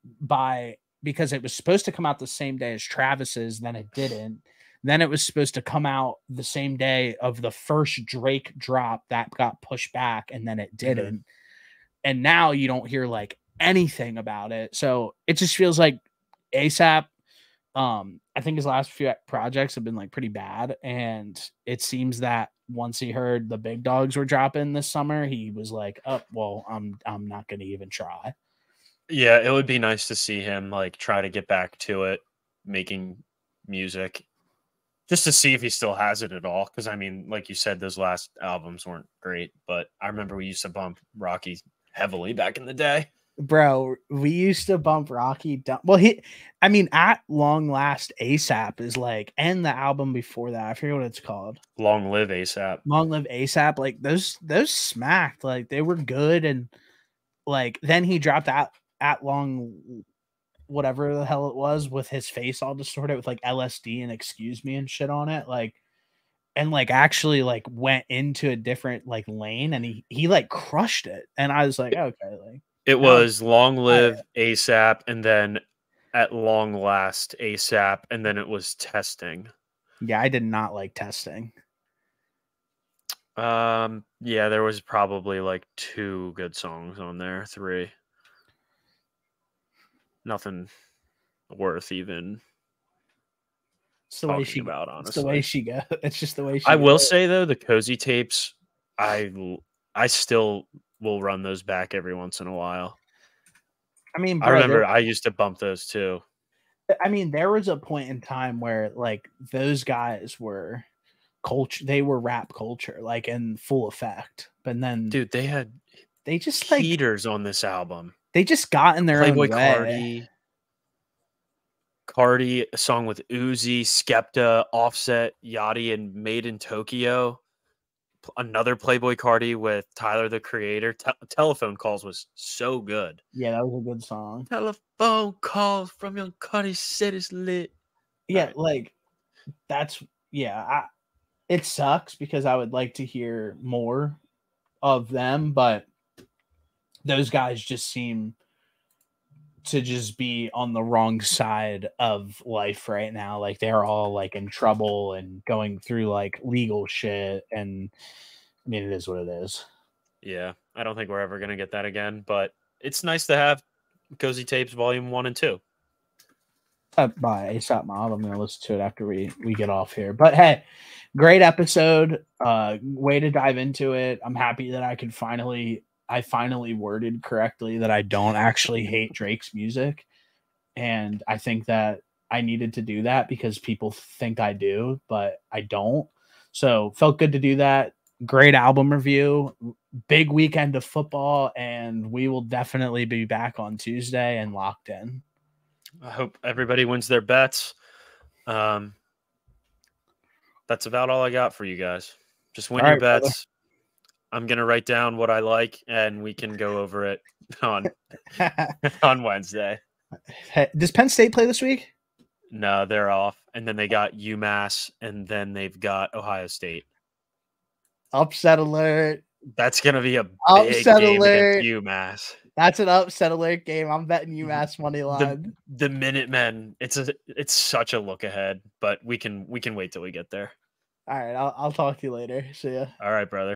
because it was supposed to come out the same day as Travis's, then it didn't. Then it was supposed to come out the same day of the first Drake drop that got pushed back, and then it didn't. Mm-hmm. And now you don't hear like anything about it. So it just feels like A$AP, I think his last few projects have been like pretty bad. And it seems that once he heard the big dogs were dropping this summer, he was like, oh, well, I'm not going to even try. Yeah, it would be nice to see him like try to get back to it, making music, just to see if he still has it at all. Because I mean, like you said, those last albums weren't great, but I remember we used to bump Rocky heavily back in the day. Bro, we used to bump Rocky. Well, at long last, A$AP is like, and the album before that, I forget what it's called. Long Live A$AP. Long Live A$AP. Like those smacked. Like they were good, and like then he dropped at long whatever the hell it was with his face all distorted with like LSD and excuse me and shit on it, like, and like actually like went into a different like lane, and he like crushed it, and I was like, okay, like It now was Long Live ASAP, and then At Long Last ASAP, and then it was Testing. yeah, I did not like Testing. Yeah, there was probably like 2 good songs on there, 3. Nothing worth even It's the way talking she about, it's the way honestly. she goes. It's just the way she I will goes. say though, the Cozy tapes, I still will run those back every once in a while. I mean, I bro, remember I used to bump those too. I mean, there was a point in time where like those guys were culture, they were rap culture, like in full effect. But then Dude, they had they just like heaters on this album. they just got in their Playboy own way. Cardi, a song with Uzi, Skepta, Offset, Yachty, and Made in Tokyo. Another Playboy Cardi with Tyler the Creator. Telephone Calls was so good. Yeah, that was a good song. Telephone calls from Young Cardi said it's lit. Yeah, Right. like that's it sucks because I would like to hear more of them, but those guys just seem to just be on the wrong side of life right now. Like they're all like in trouble and going through like legal shit, and I mean it is what it is. Yeah, I don't think we're ever gonna get that again, but it's nice to have Cozy Tapes Volume 1 and 2. By ASAP Mob. I'm gonna listen to it after we get off here. But hey, great episode. Way to dive into it. I'm happy that I finally worded correctly that I don't actually hate Drake's music. And I think that I needed to do that because people think I do, but I don't. So felt good to do that. Great album review. Big weekend of football, and we will definitely be back on Tuesday and locked in. I hope everybody wins their bets. That's about all I got for you guys. Just win your bets. I'm gonna write down what I like, and we can go over it on on Wednesday. Does Penn State play this week? No, they're off, and then they got UMass, and then they've got Ohio State. Upset alert. That's gonna be a big Upset game alert. against UMass. That's an upset alert game. I'm betting UMass money line. The Minutemen. It's such a look ahead, but we can wait till we get there. All right, I'll talk to you later. See ya. All right, brother.